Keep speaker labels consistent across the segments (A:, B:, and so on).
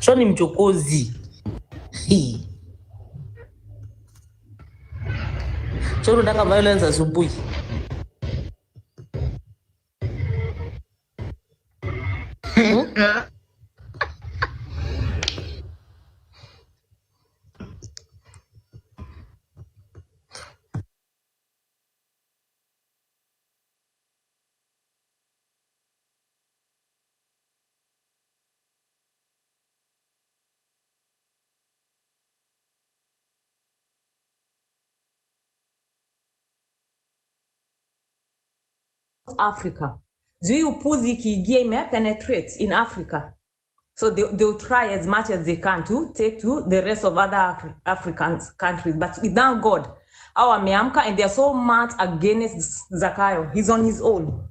A: So ni mchokozi. So unataka violence asubuhi. Africa. Do you pussy kiingia penetrate in Africa? So they'll try as much as they can to take to the rest of other African countries. But without God, our Miamka, and they're so mad against Zakayo. He's on his own.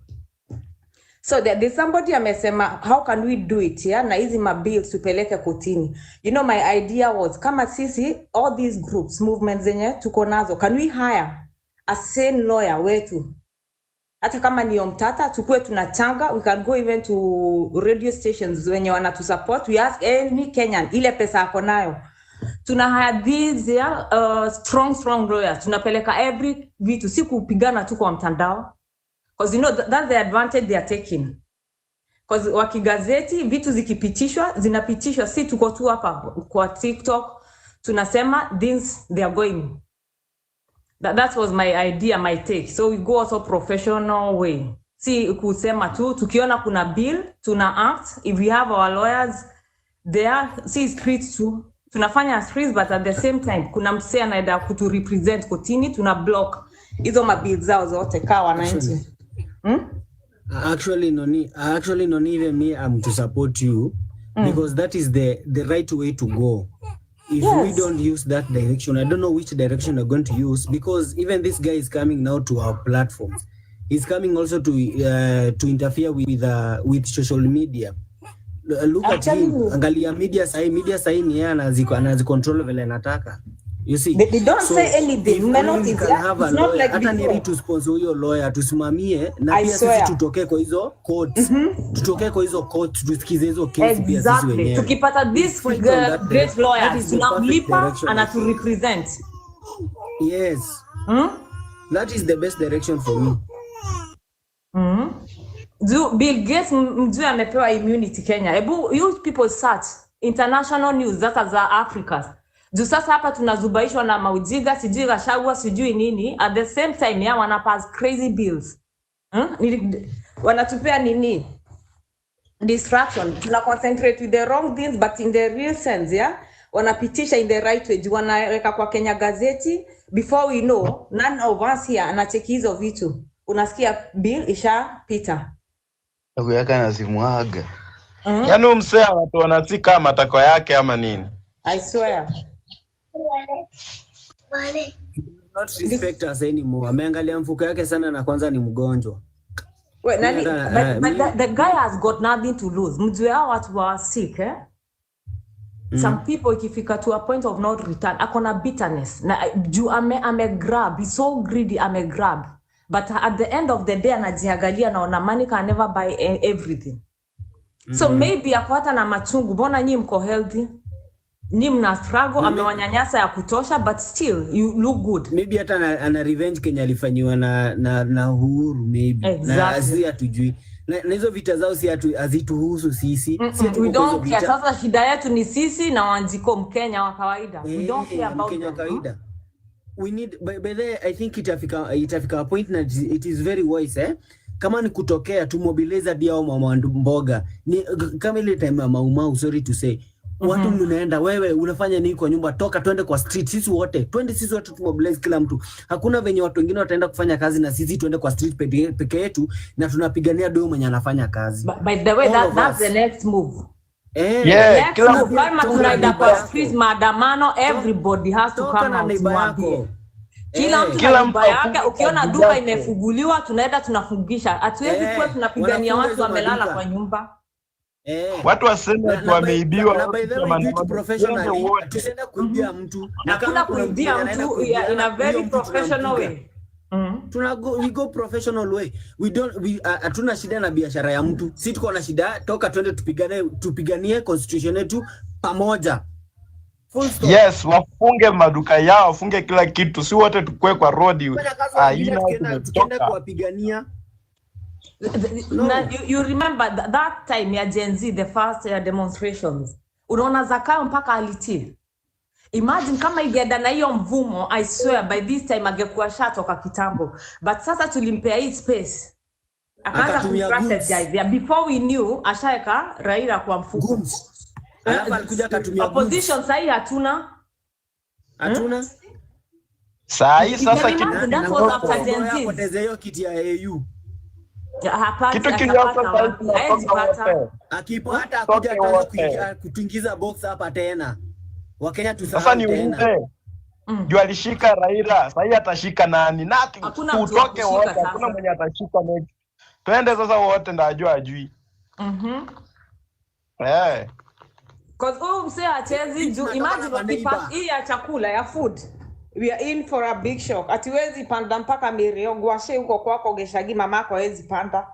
A: So there's somebody amesema, how can we do it? Yeah, na hizi mabills tupeleke kotini. You know, my idea was, kama sisi, all these groups, movements zenye tuko nazo, can we hire a sane lawyer wetu? Hata kama ni Omtata, tukue tunachanga, we can go even to radio stations wenye wanatu support. We ask any Kenyan, ile pesa ako nayo. Tuna hire these strong lawyers. Tunapeleka every vitu, si kupigana tu kwa mtandao. Because you know, that's the advantage they are taking. Because wakigazeti, vitu zikipitishwa, zinapitishwa, si tuko tu hapa kwa TikTok, tunasema, things they are going. That was my idea, my take. So we go also professional way. Si kusema tu, tukiona kuna bill, tuna act. If we have our lawyers there, si streets too. Tunafanya streets, but at the same time, kuna msea naida kutu represent kotini, tuna block. Izo mabill zao zote kawa 90.
B: Actually, Noni, even me, I'm to support you. Because that is the right way to go. If we don't use that direction, I don't know which direction we're going to use, because even this guy is coming now to our platforms. He's coming also to interfere with social media. Look at him. Angalia media sahi ni yeye anazicontrol vile anataka. You see,
A: they don't say anything.
B: It's not like hata ni to sponsor huyo lawyer tusimamie na pia sisi tutoke kwa hizo courts. Tutoke kwa hizo courts tusikize hizo case pia sisi wenyewe.
A: Tukipata this great lawyer tunamlipa ana to represent.
B: Yes. That is the best direction for me.
A: Bill Gates mzee amepewa immunity Kenya. Ebu you people search international news that za Africa. Juu sasa hapa tunazubaishwa na maujiga, sijui Gachagua, sijui nini. At the same time, ya wanapass crazy bills. Wanatupea nini? Distraction. Tuna concentrate with the wrong things, but in the real sense, yeah? Wanapitisha in the right way. Juu wanaweka kwa Kenya gazeti. Before we know, none of us here anacheki hizo vitu. Unasikia bill isha pita.
C: Kuyaka na simuaga. Yaani msea watu wanasika matako yake ama nini?
A: I swear.
B: Not respect us anymore. Ameangalia mfuko yake sana na kwanza ni mgonjwa.
A: Wait, but the guy has got nothing to lose. Mjue hao watu wa sick, eh? Some people ikifika to a point of not return, akona bitterness. Na juu ame grab, he's so greedy, ame grab. But at the end of the day anajiangalia naona money can never buy everything. So maybe akwata na machungu, bona nyi mko healthy. Ni mna struggle, amewanyanyasa ya kutosha, but still you look good.
B: Maybe hata ana revenge Kenya alifanywa na Uhuru maybe.
A: Exactly.
B: Na asi hatujui. Na hizo vita zao si hazituhusu sisi.
A: We don't care. Sasa shida yetu ni sisi na Wanjiko Mkenya wa kawaida. We don't care about
B: Mkenya kawaida. We need by the I think itafika a point na it is very wise, eh? Kama ni kutokea to mobilize dia au mama mboga. Ni kama ile time ya Maumau, sorry to say. Watu mnaenda, wewe unafanya nini kwa nyumba, toka twende kwa street sisi wote. Twende sisi wote tu mobilize kila mtu. Hakuna venye watu wengine wataenda kufanya kazi na sisi twende kwa street peke yetu na tunapigania doyo mwenye anafanya kazi.
A: By the way, that's the next move.
C: Yeah,
A: kama tunaenda kwa street maandamano, everybody has to come out mwambie. Kila mtu yake, ukiona duka imefunguliwa tunaenda tunafungisha. Hatuwezi kuwa tunapigania watu wamelala kwa nyumba.
C: Watu waseme tu wameibiwa.
B: Na by the way, professional. Tusiende kuibia mtu.
A: Na kuna kuibia mtu in a very professional way.
B: We go professional way. Hatuna shida na biashara ya mtu. Si tuko na shida, toka twende tupiganie constitution yetu pamoja. Full stop.
C: Yes, wafunge maduka yao, wafunge kila kitu. Si wote tukue kwa road.
B: Tukienda kuwapigania.
A: You remember that time ya Gen Z, the first demonstrations. Unaona Zakayo mpaka alitii. Imagine kama igenda na hiyo mvumo, I swear by this time angekuwa shatoka kitambo. But sasa tulimpea hii space. Akaanza kuprotest guys. Yeah, before we knew ashaeka Raila kwa mfuko.
B: Alafu alikuja akatumia
A: opposition sahi hatuna.
C: Sahi sasa
B: poteza hiyo kiti ya AU.
C: Kitu kiliopo
B: akipata akuja kutuingiza box hapa tena. Wakenya tusahau
C: sasa ni tena. Juu alishika Raila, sasa atashika nani? Nothing. Tutoke wote, hakuna mwenye atashika next. Twende sasa wote ndio ajui.
A: Cause mse achezi juu imagine wakipa hii ya chakula ya food. We are in for a big shock. Atiwezi panda mpaka Mirio, Gwashe huko kwako Geshagi mamako hawezi panda.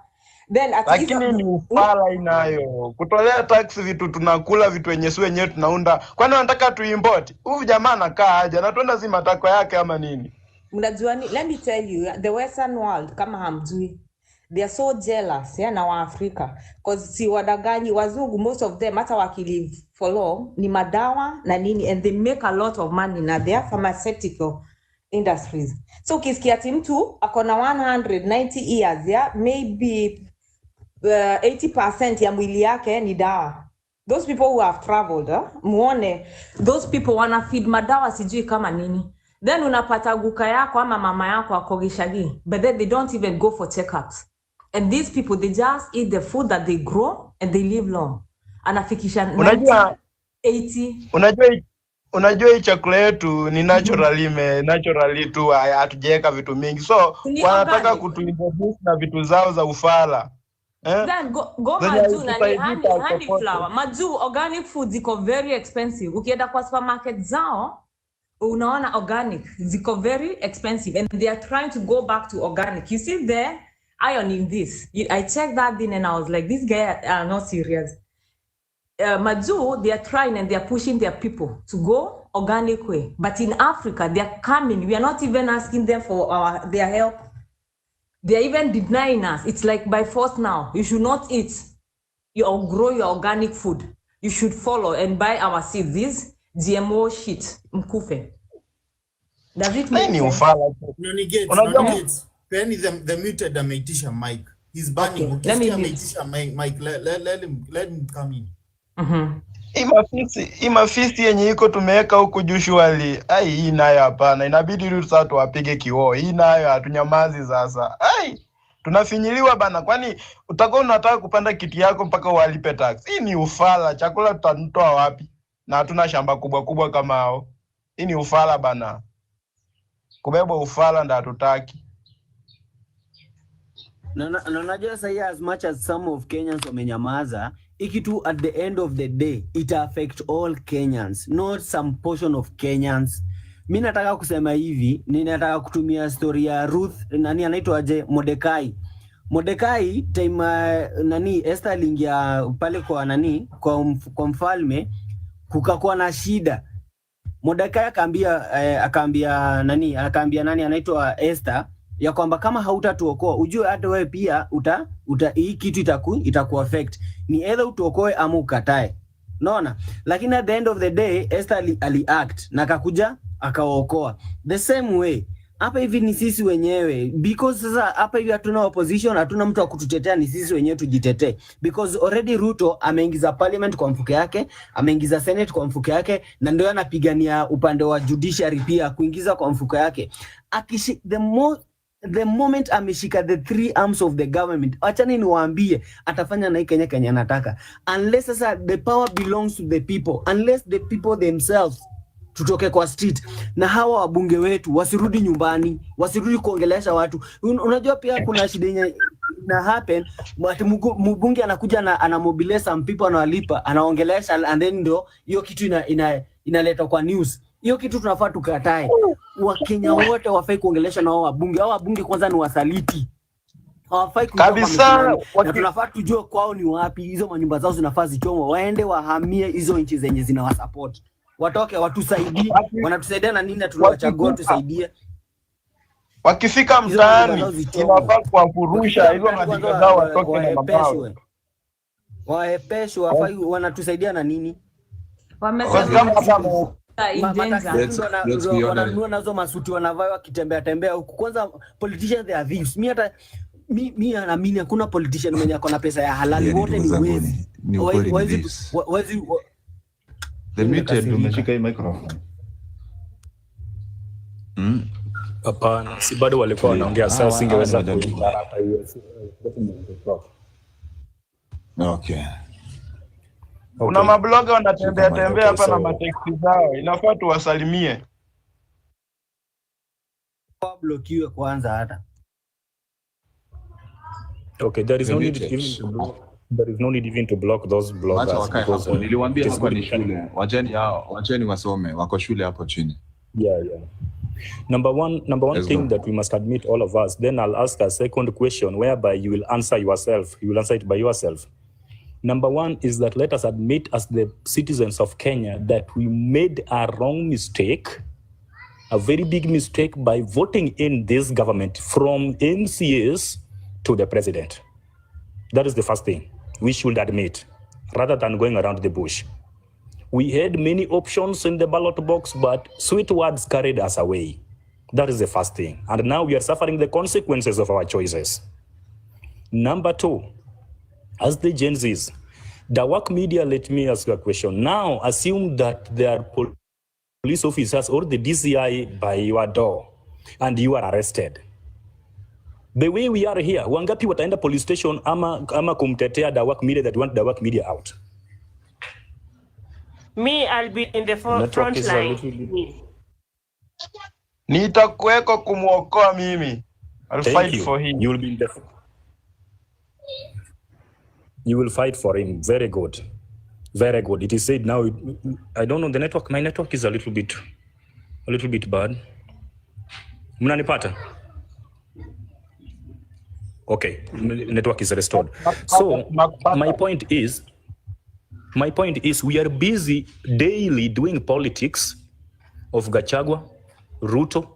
A: Then
C: lakini ni ufala inayo. Kutolea tax vitu tunakula vitu wenye si wenyewe tunaunda. Kwani wanataka tuimport? Huyu jamaa anakaa aje? Na tuenda si matako yake ama nini?
A: Mnajua ni, let me tell you, the Western world kama hamjui. They are so jealous na wa Afrika because si wadaganyi wazungu, most of them hata wakilive for long ni madawa na nini, and they make a lot of money na their pharmaceutical industries. So ukisikia ati mtu akona 190 years maybe 80% ya mwili yake ni dawa. Those people who have traveled muone those people wana feed madawa sijui kama nini. Then unapata guka yako ama mama yako akogishagi, but then they don't even go for checkups. And these people, they just eat the food that they grow and they live long. Anafikisha 90, 80.
C: Unajua hii chakula yetu ni naturally tu, hatujaweka vitu mingi. So wanataka kutuintroduce na vitu zao za ufala.
A: Then go maju na ni honey flour. Maju organic food ziko very expensive. Ukienda kwa supermarket zao unaona organic ziko very expensive and they are trying to go back to organic. You see there iron in this. I checked that thing and I was like, these guys are not serious. Maju, they are trying and they are pushing their people to go organic way. But in Africa, they are coming. We are not even asking them for their help. They are even denying us. It's like by force now. You should not eat or grow your organic food. You should follow and buy our seeds. This GMO shit. Mkufe. Does it make sense?
D: Unajua Penny the muted ameitisha mic. He's banning.
A: Okay, let me
D: ameitisha mic. Let him come in.
C: Imafisti yenye iko tumeweka huku usually. Hii nayo hapana. Inabidi tu sasa tuwapige kioo. Hii nayo hatunyamazi sasa. Tunafinyiliwa bana. Kwani utakuwa unataka kupanda kiti yako mpaka walipe tax. Hii ni ufala. Chakula tutanitoa wapi? Na hatuna shamba kubwa kama hao. Hii ni ufala bana. Kubeba ufala ndio hatutaki.
B: Na unajua sasa as much as some of Kenyans wamenyamaza, ikitu at the end of the day it affect all Kenyans, not some portion of Kenyans. Mimi nataka kusema hivi, ninataka kutumia story ya Ruth, nani anaitwa aje, Mordekai time Esther aliingia pale kwa kwa mfalme, kukakuwa na shida. Mordekai akaambia nani anaitwa Esther ya kwamba kama hautatuokoa ujue hata wewe pia hii kitu itaku affect, ni either utuokoe ama ukatae. Unaona? Lakini at the end of the day Esther ali-act na akakuja akaokoa. The same way hapa hivi ni sisi wenyewe, because sasa hapa hivi hatuna opposition, hatuna mtu wa kututetea, ni sisi wenyewe tujitetee, because already Ruto ameingiza parliament kwa mfuko yake, ameingiza senate kwa mfuko yake, na ndio anapigania upande wa judiciary pia kuingiza kwa mfuko yake. The moment ameshika the three arms of the government, achani niwaambie atafanya na Kenya anataka, unless sasa the power belongs to the people, unless the people themselves tutoke kwa street na hawa wabunge wetu wasirudi nyumbani, wasirudi kuongelesha watu. Unajua pia kuna shida yenye na happen, mbunge anakuja na anamobilize some people, anawalipa, anaongelesha, and then ndio hiyo kitu inaleta kwa news. Hiyo kitu tunafaa tukatae. Wakenya wote wafai kuongelesha na wabunge. Hao wabunge kwanza ni wasaliti. Hawafai
C: kabisa.
B: Na tunafaa tujue kwao ni wapi, hizo manyumba zao zinafaa zichomwe, waende wahamie hizo nchi zenye zinawasupport. Watoke watusaidie, wanatusaidia na nini, tunawachagua tusaidie.
C: Wakifika mtaani inafaa kuwafurusha hizo madinga zao watoke na mabao.
B: Waepeshwe, wafai wanatusaidia na nini?
A: Wamesema
B: wananunua nazo masuti wanavaa wakitembea huku. Kwanza politicians they are thieves. Mimi naamini hakuna politician mwenye ako na pesa ya halali, wote ni wezi. Wezi
E: the muted umeshika hii microphone.
F: Hapana, si bado walikuwa wanaongea, sasa singeweza kuita hata hiyo.
E: Okay.
C: Kuna mabloga wanatembea hapa na mateksi zao. Inafaa tuwasalimie.
B: Blokiwe kwanza hata.
F: Okay, there is no need even to block those bloggers because
E: niliwaambia hapa ni shule. Wacheni wasome, wako shule hapo chini.
F: Yeah. Number one thing that we must admit, all of us. Then I'll ask a second question whereby you will answer yourself. You will answer it by yourself. Number one is that let us admit as the citizens of Kenya that we made a wrong mistake, a very big mistake by voting in this government from MCAs to the president. That is the first thing we should admit, rather than going around the bush. We had many options in the ballot box, but sweet words carried us away. That is the first thing. And now we are suffering the consequences of our choices. Number two, as the Gen Zs, the work media, let me ask you a question. Now, assume that there are police officers or the DCI by your door and you are arrested. The way we are here, wangapi wataenda police station ama kumtetea the work media that want the work media out?
G: Me, I'll be in the front line.
C: Nitakuweko kumuokoa mimi. I'll fight for him.
F: You will be in the You will fight for him. Very good. Very good. It is said now, I don't know the network. My network is a little bit bad. Mnanipata? Okay, network is restored. So my point is we are busy daily doing politics of Gachagua, Ruto,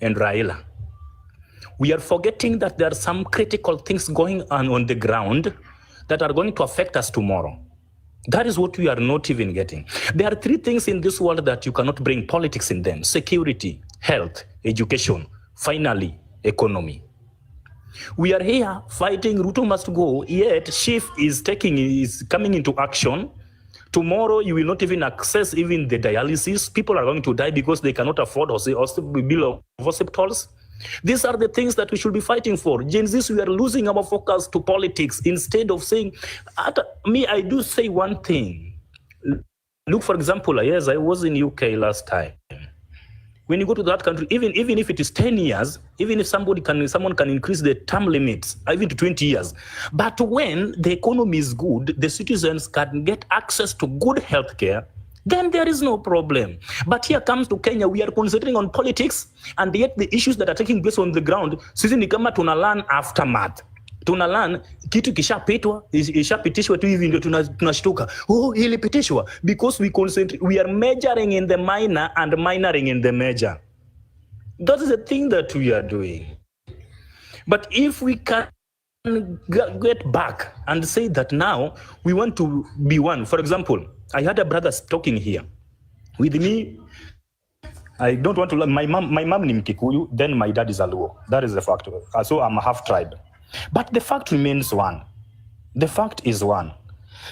F: and Raila. We are forgetting that there are some critical things going on the ground that are going to affect us tomorrow. That is what we are not even getting. There are three things in this world that you cannot bring politics in them: security, health, education, finally, economy. We are here fighting Ruto must go, yet Chief is coming into action. Tomorrow you will not even access even the dialysis. People are going to die because they cannot afford bill of hospitals. These are the things that we should be fighting for. Gen Z, we are losing our focus to politics instead of saying, I do say one thing. Look, for example, yes, I was in UK last time. When you go to that country, even if it is 10 years, even if someone can increase the term limits, even to 20 years. But when the economy is good, the citizens can get access to good healthcare, then there is no problem. But here comes to Kenya, we are concentrating on politics, and yet the issues that are taking place on the ground, sisi ni kama tuna learn aftermath. Tuna learn kitu ishapitishwa tu hivi ndio tunashtuka. Oh, ilipitishwa because we are majoring in the minor and minoring in the major. That is the thing that we are doing. But if we can get back and say that now we want to be one. For example, I had a brother talking here with me. I don't want to. My mom ni Mkikuyu, then my dad is a Luo. That is the fact. So I'm a half tribe. But the fact remains one. The fact is one.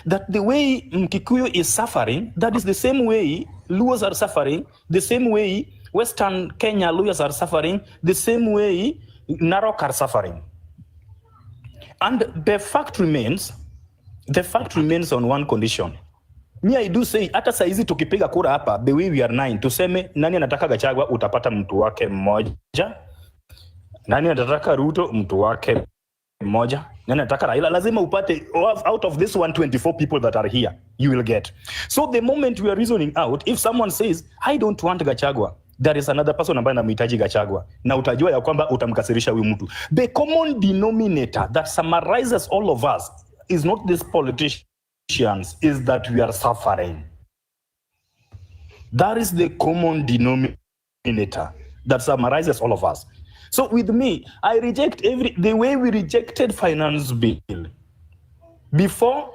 F: That the way Mkikuyu is suffering, that is the same way Luos are suffering, the same way Western Kenya Luos are suffering, the same way Narok are suffering. And the fact remains on one condition. Me, I do say, hata saizi tukipiga kura hapa, the way we are 9, tuseme nani anataka Gachagua, utapata mtu wake mmoja. Nani anataka Ruto, mtu wake moja. Nani nataka Raila lazima upate out of this 124 people that are here, you will get. So the moment we are reasoning out, if someone says I don't want Gachagua, there is another person ambaye anamhitaji Gachagua, na utajua ya kwamba utamkasirisha huyu mtu. The common denominator that summarizes all of us is not these politicians, is that we are suffering. That is the common denominator that summarizes all of us. So with me, I reject the way we rejected finance bill before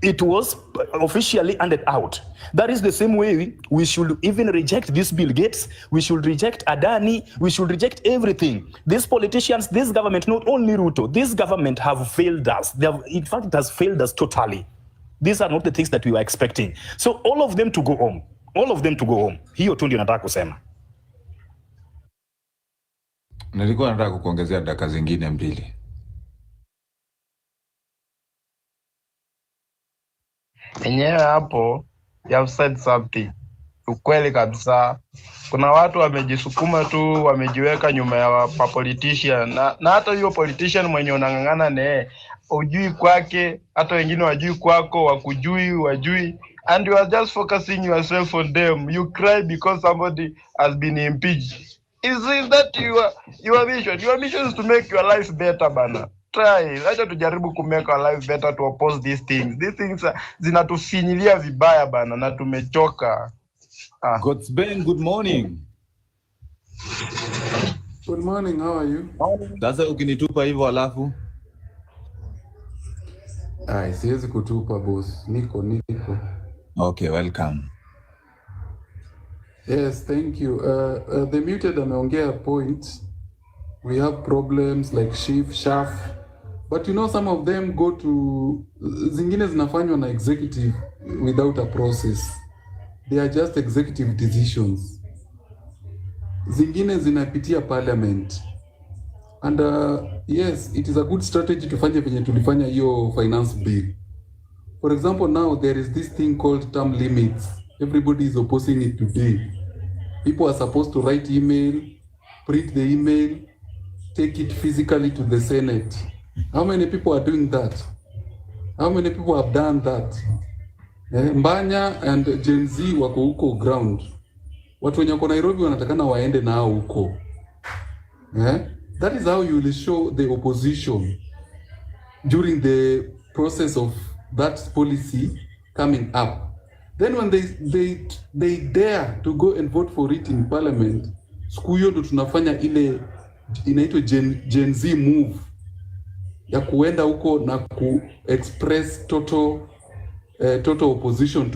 F: it was officially handed out. That is the same way we should even reject this Bill Gates, we should reject Adani, we should reject everything. These politicians, this government, not only Ruto, this government have failed us. In fact, it has failed us totally. These are not the things that we were expecting. So all of them to go home. All of them to go home. Hiyo tu ndio nataka kusema.
E: Nilikuwa nataka kukuongezea dakika zingine 2.
C: Enyewe hapo you have said something. Ukweli kabisa. Kuna watu wamejisukuma tu, wamejiweka nyuma ya politician na hata hiyo politician mwenye unangangana naye ujui kwake, hata wengine wajui kwako, wajui, and you are just focusing yourself on them. You cry because somebody has been impeached. Is that your mission? Your mission is to make your life better, bana. Try. Acha tujaribu ku make our life better, to oppose these things. These things zinatufinyilia vibaya bana na tumechoka.
E: Godsben, good morning.
H: Good morning, how are you?
E: Sasa ukinitupa hivyo alafu?
H: Siwezi kutupa boss. Niko.
E: Okay, welcome.
H: Yes, thank you. The muted ameongea point. We have problems like SHAF. But you know, some of them go to zingine zinafanywa na executive without a process. They are just executive decisions. Zingine zinapitia parliament. And yes, it is a good strategy to fanya venye tulifanya hiyo finance bill. For example, now there is this thing called term limits. Everybody is opposing it today. People are supposed to write email, print the email, take it physically to the Senate. How many people are doing that? How many people have done that? Mbanya and Gen Z wako huko ground. Watu wenye wako Nairobi wanatakana waende nao huko. That is how you will show the opposition during the process of that policy coming up. Then when they dare to go and vote for it in parliament, siku hiyo ndo tunafanya ile inaitwa Gen Z move ya kuenda huko na ku express total opposition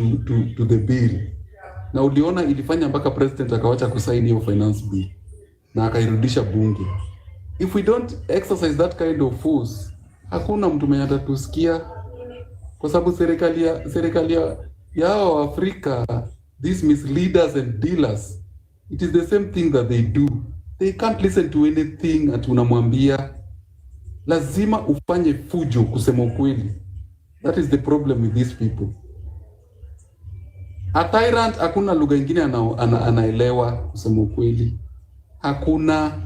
H: to the bill. Na uliona ilifanya mpaka president akawacha kusaini hiyo finance bill na akairudisha bunge. If we don't exercise that kind of force, hakuna mtu mwenye atatusikia, kwa sababu serikali ya Afrika, these misleaders and dealers, it is the same thing that they do. They can't listen to anything ati unamwambia. Lazima ufanye fujo kusema ukweli. That is the problem with these people. A tyrant hakuna lugha nyingine anaelewa kusema ukweli. Hakuna.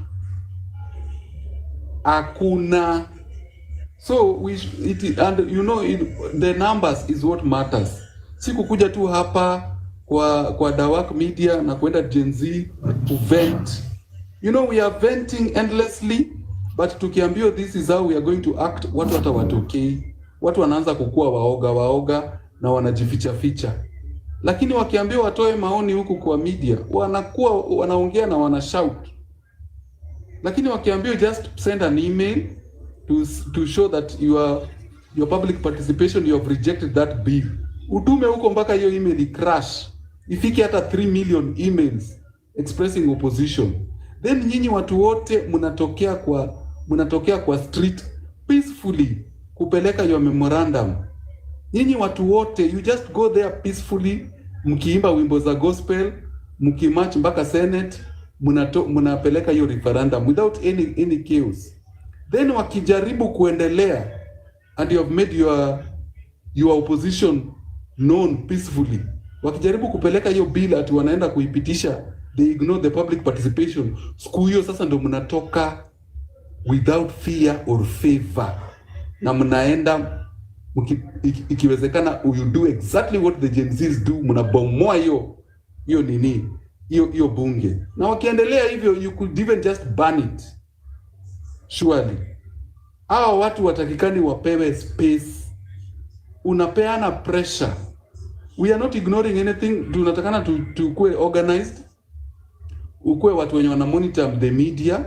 H: So and you know the numbers is what matters. Si kukuja tu hapa kwa Dawak Media na kwenda Gen Z to vent. You know, we are venting endlessly, but tukiambio this is how we are going to act, watu hata watokei. Watu wanaanza kukua waoga na wanajificha. Lakini wakiambio watoe maoni huku kwa media, wanaongea na wanashout. Lakini wakiambio just send an email to show that your public participation, you have rejected that bill. Utume huko mpaka hiyo email crash. Ifiki hata 3 million emails expressing opposition. Then nyinyi watu wote mnatokea kwa street peacefully kupeleka your memorandum. Nyinyi watu wote, you just go there peacefully, mkiimba wimbo za gospel, mkimarch mpaka Senate, mnapeleka hiyo referendum without any chaos. Then wakijaribu kuendelea and you have made your opposition known peacefully, wakijaribu kupeleka hiyo bill ati wanaenda kuipitisha, they ignore the public participation. Siku hiyo sasa ndo mnatoka without fear or favor, na mnaenda ikiwezekana you do exactly what the Gen Zs do, mnabomoa hiyo nini hiyo bunge, na wakiendelea hivyo you could even just burn it. Surely hao watu watakikani wapewe space. Unapeana pressure. We are not ignoring anything. Tunatakana tukue organized. Ukue watu wenye wana monitor the media,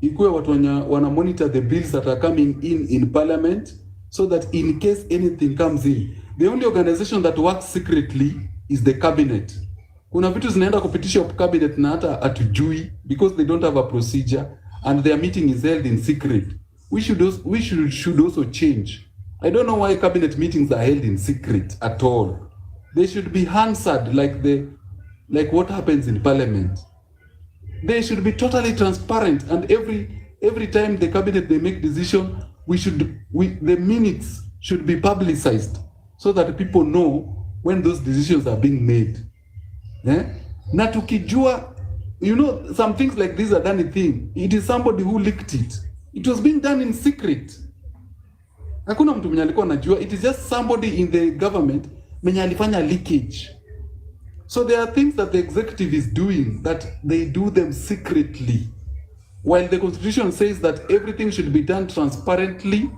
H: ikue watu wenye wana monitor the bills that are coming in parliament, so that in case anything comes in, the only organization that works secretly is the cabinet. Kuna vitu zinaenda kupitishwa cabinet na hata atujui because they don't have a procedure and their meeting is held in secret. We should also change. I don't know why cabinet meetings are held in secret at all. They should be answered like what happens in parliament. They should be totally transparent, and every time the cabinet they make decision, the minutes should be publicized so that people know when those decisions are being made. Na tukijua, some things like this are done in thing. It is somebody who leaked it. It was being done in secret. Hakuna mtu mwenye alikuwa anajua. It is just somebody in the government mwenye alifanya leakage. So there are things that the executive is doing that they do them secretly, while the constitution says that everything should be done transparently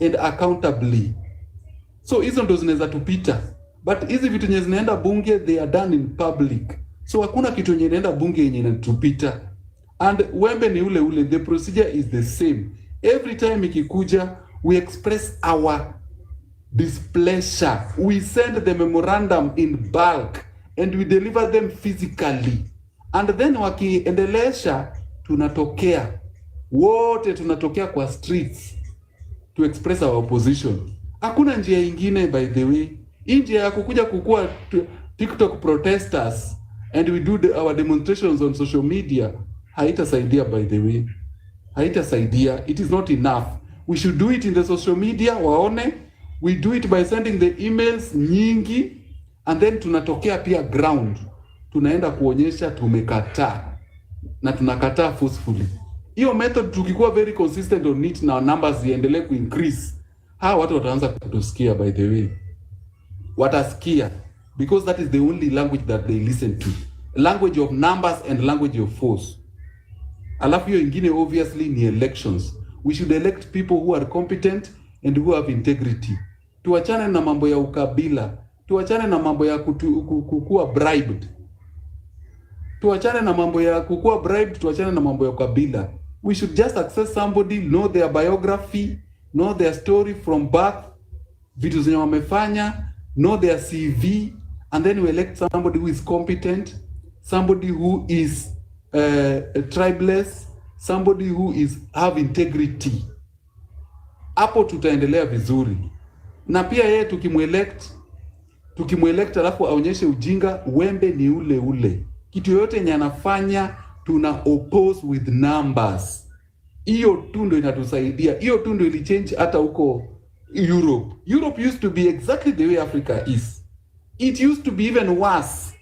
H: and accountably. So hizo ndo zinaweza tupita, but hizi vitu nye zinaenda bunge they are done in public. So hakuna kitu nye inaenda bunge yenye inatupita. And wembe ni ule, the procedure is the same. Every time ikikuja, we express our displeasure. We send the memorandum in bulk and we deliver them physically. And then wakiendelesha, wote tunatokea kwa streets to express our opposition. Hakuna njia ingine, by the way. Njia ya kukuja kukua TikTok protesters and we do our demonstrations on social media, haitasaidia, by the way. Haitasaidia. It is not enough. We should do it in the social media, waone. We do it by sending the emails nyingi, and then tunatokea pia ground. Tunaenda kuonyesha tumekataa, na tunakataa forcefully. Hiyo method tukikuwa very consistent on it na numbers ziendelee ku increase, watu wataanza kutusikia, by the way. Watasikia, because that is the only language that they listen to. Language of numbers and language of force. Alafu hiyo ingine obviously ni elections. We should elect people who are competent and who have integrity. Tuachane na mambo ya ukabila. Tuachane na mambo ya kukua bribed. Tuachane na mambo ya kukua bribed, tuachane na mambo ya ukabila. We should just access somebody, know their biography, know their story from birth, vitu zenye wamefanya, know their CV, and then we elect somebody who is competent, somebody who is tribeless, somebody who have integrity. Hapo tutaendelea vizuri. Na pia yeye tukimwelect alafu aonyeshe ujinga, wembe ni ule. Kitu yote yenye anafanya tuna oppose with numbers. Hiyo tu ndio inatusaidia. Hiyo tu ndio ilichange hata huko Europe. Europe used to be exactly the way Africa is. It used to be even worse.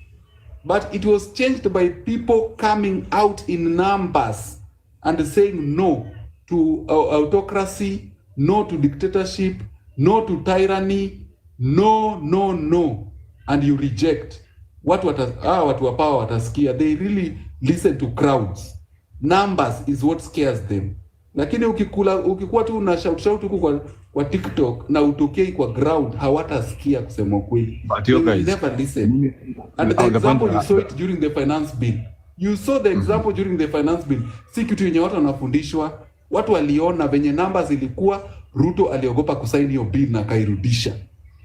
H: But it was changed by people coming out in numbers and saying no to autocracy, no to dictatorship, no to tyranny, no, and you reject. Watu wa power watasikia. They really listen to crowds. Numbers is what scares them. Lakini ukikuwa tu na shout huko kwa TikTok na utokei kwa ground, hawatasikia kusema kweli. They will never listen. And the example you saw it during the finance bill. You saw the example during the finance bill. Si kitu yenye watu wanafundishwa. Watu waliona venye numbers ilikuwa, Ruto aliogopa kusaini hiyo bill na akairudisha.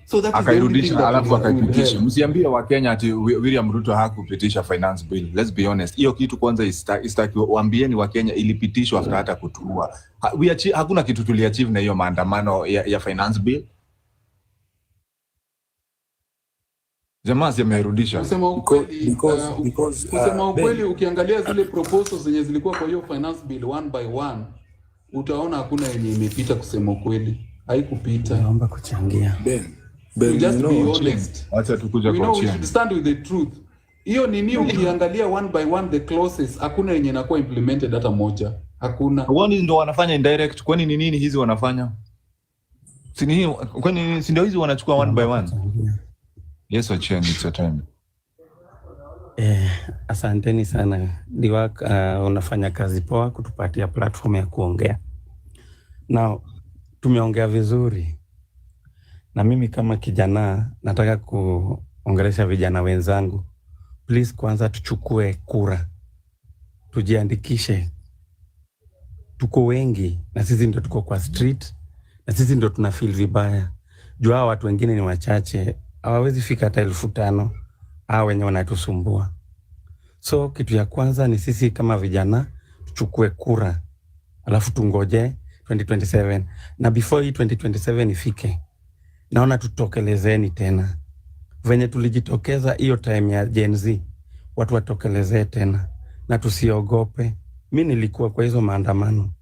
H: So that
E: akairudisha, alafu akaipitisha. Msiambie wa Kenya ati William Ruto hakupitisha finance bill. Let's be honest. Hiyo kitu kwanza istakiwa, waambieni wa Kenya ilipitishwa after hata kutua. Hakuna kitu tuliachieve na hiyo maandamano ya finance bill. Jamaa zimerudisha.
H: Kusema ukweli, ukiangalia zile proposals zenye zilikuwa kwa hiyo finance bill one by one, utaona hakuna yenye imepita. Kusema ukweli, haikupita.
B: Naomba kuchangia.
H: Just be honest.
E: Acha tukuja kwa
H: we should stand with the truth. Hiyo nini ukiangalia one by one the clauses, hakuna yenye inakuwa implemented hata moja. Hakuna.
E: Wani ndo wanafanya indirect, kwani ni nini hizi wanafanya? Sini hii, kwani si ndio hizi wanachukua one by one? Yes, Ochieng, it's your time.
I: Asanteni sana. Diwak, unafanya kazi poa kutupatia platform ya kuongea. Now, tumeongea vizuri. Na mimi kama kijana nataka kuongelesha vijana wenzangu. Please kwanza tuchukue kura. Tujiandikishe. Tuko wengi na sisi ndio tuko kwa street na sisi ndio tuna feel vibaya. Juu hao watu wengine ni wachache, hawawezi fika hata 5,000 hao wenye wanatusumbua. So kitu ya kwanza ni sisi kama vijana tuchukue kura. Alafu tungoje 2027 na before hii 2027 ifike. Naona tutokelezeni tena. Venye tulijitokeza hiyo time ya Gen Z, watu watokelezee tena na tusiogope. Mimi nilikuwa kwa hizo maandamano.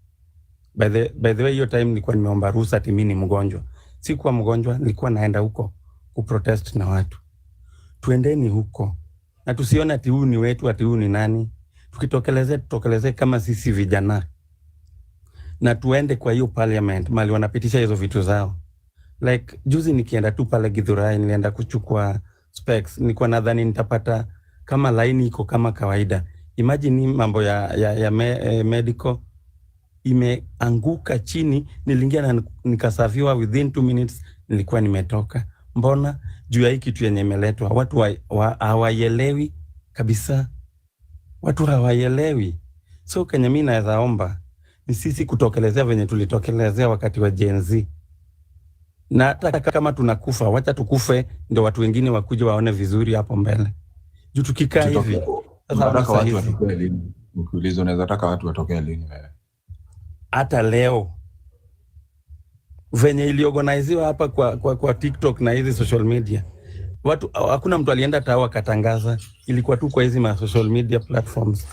I: By the way, hiyo time nilikuwa nimeomba ruhusa ati mimi ni mgonjwa. Sikuwa mgonjwa, nilikuwa naenda huko kuprotest na watu. Tuendeni huko. Na tusione ati huyu ni wetu, ati huyu ni nani. Tutokelezee kama sisi vijana. Na tuende kwa hiyo parliament, mali wanapitisha hizo vitu zao. Like, juzi nikienda tu pale Githurai, nilienda kuchukua specs. Nilikuwa nadhani nitapata kama laini iko kama kawaida. Imagine mambo ya medical imeanguka chini, niliingia na nikasafiwa within 2 minutes nilikuwa nimetoka. Mbona? Juu ya hii kitu yenye imeletwa. Watu hawaielewi kabisa. Watu hawaielewi. So Kenya mimi naweza omba ni sisi kutokelezea venye tulitokelezea wakati wa Gen Z. Na hata kama tunakufa, wacha tukufe ndio watu wengine wakuje waone vizuri hapo mbele. Juu tukikaa hivi,
E: unataka watu watokee lini? Ukiuliza unaweza taka watu watokee lini wewe?
I: Hata leo venye iliorganiziwa hapa kwa TikTok na hizi social media. Watu hakuna mtu alienda tao akatangaza, ilikuwa tu kwa hizi social media platforms.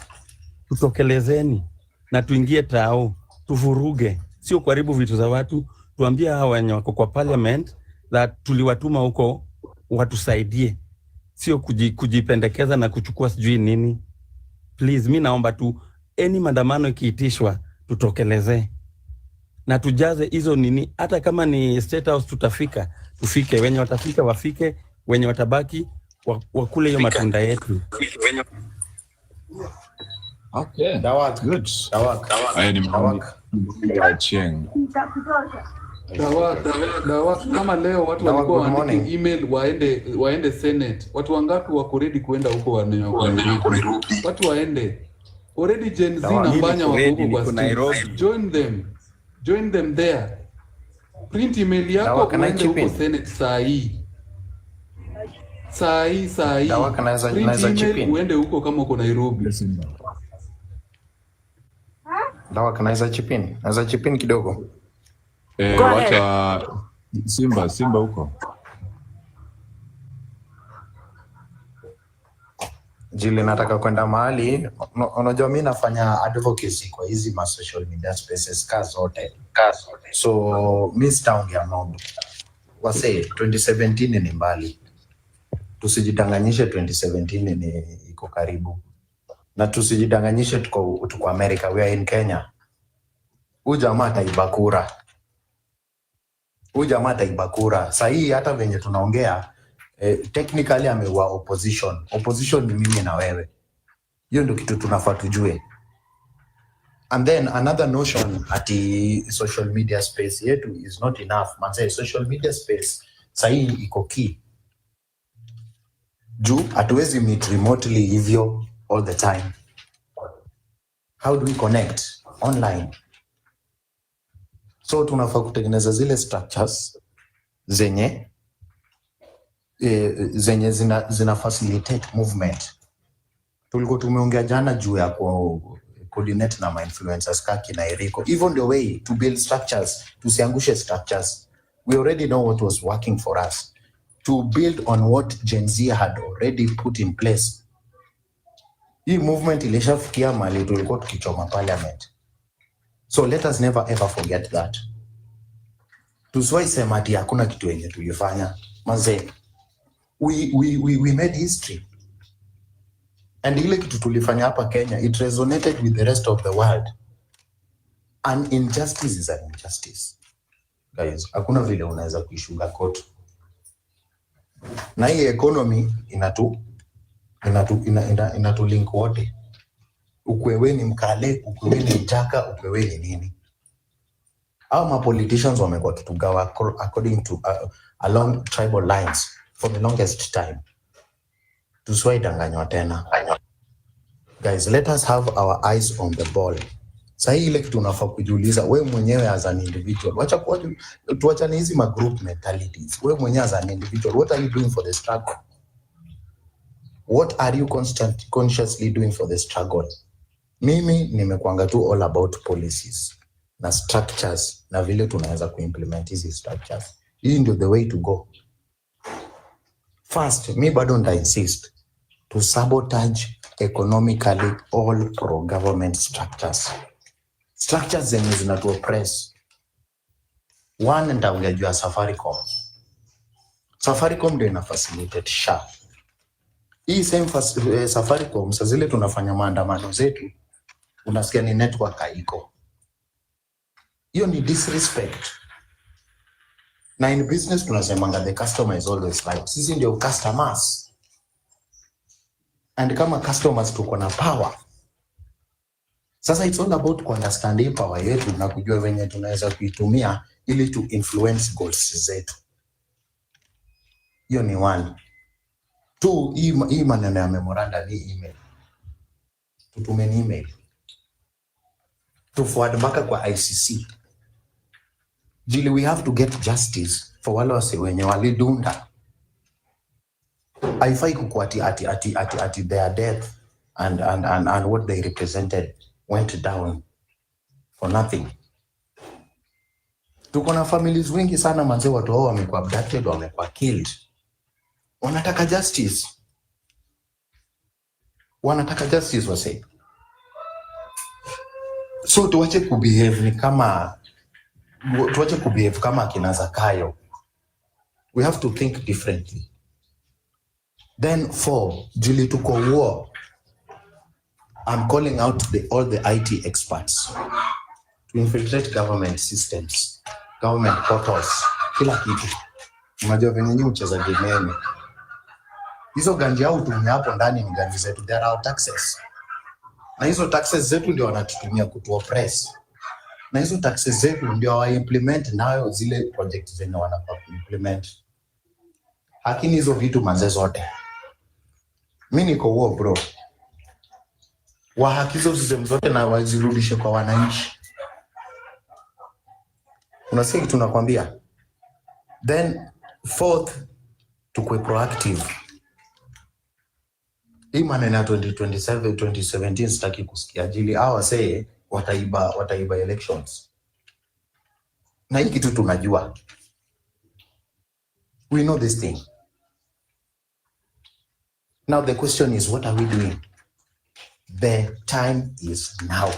I: Tutokelezeni na tuingie tao, tuvuruge, sio kuharibu vitu za watu. Tuambie hawa wenye wako kwa parliament that tuliwatuma huko watusaidie, sio kujipendekeza na kuchukua sijui nini. Please, mimi naomba tu any maandamano ikiitishwa tutokeleze na tujaze hizo nini. Hata kama ni State House tutafika, tufike. Wenye watafika wafike, wenye watabaki wakule hiyo matunda yetu.
E: Okay,
D: Dawak,
E: good.
D: Dawak.
H: Dawak, kama leo watu walikuwa waandike email waende Senate. Watu wangapi wako ready kuenda huko Nairobi? Watu waende. Already Gen Z na Mbanya wako huko kwa Nairobi. Join them there. Print email yako uende huko Senate saa hii. Dawak, naweza chipin. Uende huko kama uko Nairobi.
C: Dawak, naweza chipin kidogo.
E: Wacha Simba huko.
C: Jili, nataka kwenda mahali. Unajua mimi nafanya advocacy kwa hizi ma social media spaces ka zote. So mimi sitaongea mambo. Wase 2017 ni mbali. Tusijidanganyishe 2017 ni iko karibu. Na tusijidanganyishe tuko America, we are in Kenya. Huyu jamaa ataiba kura. Sasa hii hata venye tunaongea technically amewa opposition ni mimi na wewe. Hiyo ndio kitu tunafaa tujue. And then another notion ati social media space yetu is not enough. Manze, social media space sasa hii iko key. Juu hatuwezi meet remotely hivyo all the time. How do we connect online? So tunafaa kutengeneza zile structures zenye zina facilitate movement. Tulikuwa tumeongea jana juu ya coordinate na influencers kaki na Eriko. Even the way to build structures, tusiangushe structures. We already know what was working for us. To build on what Gen Z had already put in place. Hii movement ilishafikia mali tulikuwa tukichoma parliament. So let us never ever forget that. Tusiwahi sema ati hakuna kitu yenye tulifanya. Manze, we made history. And ile kitu tulifanya hapa Kenya, it resonated with the rest of the world.
J: An injustice is an injustice. Guys, hakuna vile unaweza kuishuga kote. Na hii economy inatu link wote. Ukwewe ni mkale, ukwewe ni mtaka, ukwewe ni nini. Our politicians wamekuwa kitugawa according to along tribal lines for the longest time. Tusiwahi danganywa tena. Guys, let us have our eyes on the ball. Sahi ile kitu unafaa kujiuliza wewe mwenyewe as an individual. Tuachane hizi group mentalities. Wewe mwenyewe as an individual, what are you doing for the struggle? What are you consciously doing for the struggle? Mimi nimekuanga tu all about policies na structures na vile tunaweza kuimplement hizi structures. Hii ndio the way to go. First, me bado nda insist to sabotage economically all pro-government structures. Structures zenye zinatu oppress. One, nitaongea juu ya Safaricom. Safaricom ndio ina facilitate SHA. Hii same Safaricom, saa zile tunafanya maandamano zetu, unasikia ni network haiko. Hiyo ni disrespect. Na in business tunasemanga the customer is always right. Sisi ndio customers. And kama customers tuko na power. Sasa it's all about understand hii power yetu na kujua venye tunaweza kuitumia ili to influence goals zetu. Hiyo ni one. Two, hii maneno ya memoranda ni email. Tutume ni email. To forward mpaka kwa ICC. Jili, we have to get justice for wale wase wenye walidunda. Haifai kukuati ati their death and what they represented went down for nothing. Tuko na families wengi sana manze, watu wao wamekuwa abducted, wamekuwa killed. Wanataka justice. Wanataka justice wase. So tuache kubehave kama kina Zakayo. We have to think differently. Then 4, Julie tuko war. I'm calling out all the IT experts to infiltrate government systems, government portals, kila kitu. Unajua venye nyinyi ucheza game yenu. Hizo ganji au tumia hapo ndani ni ganji zetu, there are taxes. Na hizo taxes zetu ndio wanatutumia kutuoppress. Na hizo taxes zetu ndio wa implement nayo zile project zenye wanafaa implement. Lakini hizo vitu manze zote. Mimi niko war bro. Wa haki hizo zote na wazirudishe kwa wananchi. Unasikia kitu nakwambia? Then 4th, tukue proactive. Hii maneno ya 2017 sitaki kusikia ajili hawa say wataiba elections. Na hii kitu tunajua. We know this thing. Now the question is, what are we doing? The time is now.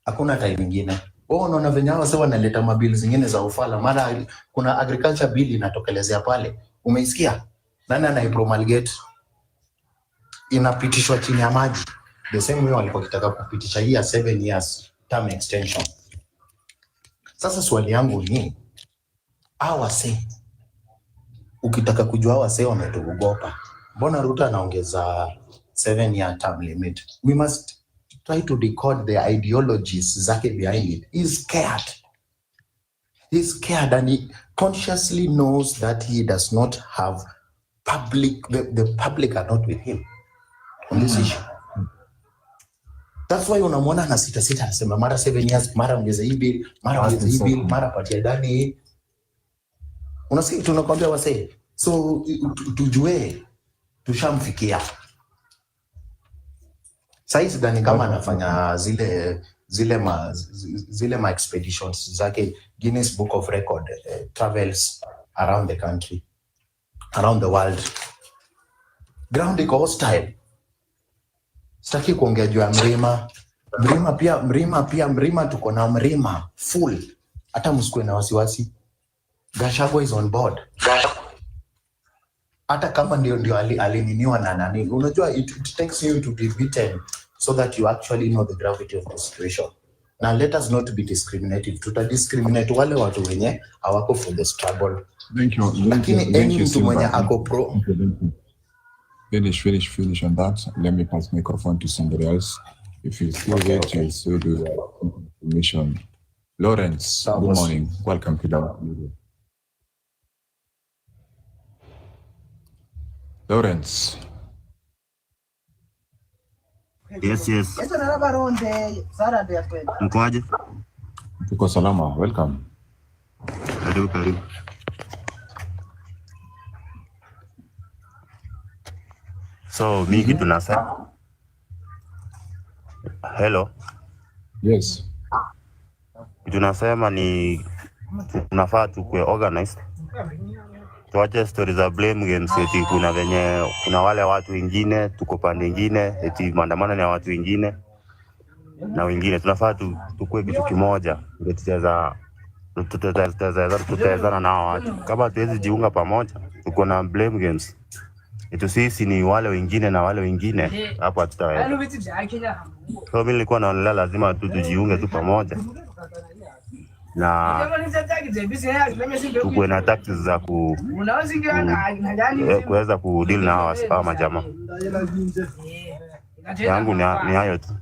J: Hakuna time nyingine. Unaona venye hawa sasa wanaleta mabili zingine za ufala. Mara kuna agriculture bill inatokelezea pale. Umeisikia? Nani anaipromulgate? Inapitishwa chini ya maji. The same way walikuwa kitaka kupitisha hii ya 7 years term extension. Sasa swali yangu ni, hawa say, ukitaka kujua hawa say wametuogopa. Mbona Ruto anaongeza 7-year term limit? We must try to decode the ideologies zake behind it. He's scared. He's scared and he consciously knows that he does not have public, the public are not with him on this issue. That's why unamwona na sita anasema mara 7 years, mara ongeze hii bill, mara ongeze hii bill, mara patia ndani. Unasikia tunakwambia wase. So tujue tushamfikia. Saizi gani kama anafanya zile ma expeditions zake Guinness Book of Record, travels around the country, around the world. Ground iko hostile. Sitaki kuongea juu ya Mrima tuko na Mrima full. Hata msikue na wasiwasi. Gachagua is on board. Hata kama ndio alininiwa na nani. Unajua it takes you to be beaten so that you actually know the gravity of the situation. Now let us not be discriminative. Tuta discriminate wale watu wenye hawako for the struggle.
E: Thank you.
J: Lakini any mtu mwenye ako pro.
E: Finish on that. Let me pass microphone to somebody else. If you still wait, you still do information. Lawrence, good morning. Welcome to the video. Lawrence.
K: Yes. Mkoaje?
E: Tuko salama. Welcome.
K: Karibu. So, mi kitu nasema. Hello.
E: Yes.
K: Kitu nasema ni tunafaa tukue organized. Tuache stories za blame games eti kuna wale watu wengine tuko pande nyingine eti maandamano ni watu wengine na wengine tunafaa tukue kitu kimoja ndio tutawezana na watu. Kama tuwezi jiunga pamoja tuko na blame games eti sisi ni wale wengine na wale wengine, hapo hatutaweza. So mimi nilikuwa naonelea lazima tujiunge tu pamoja na tukuwe na tactics za kuweza kudeal na hawa majamaa. Yangu ni hayo tu.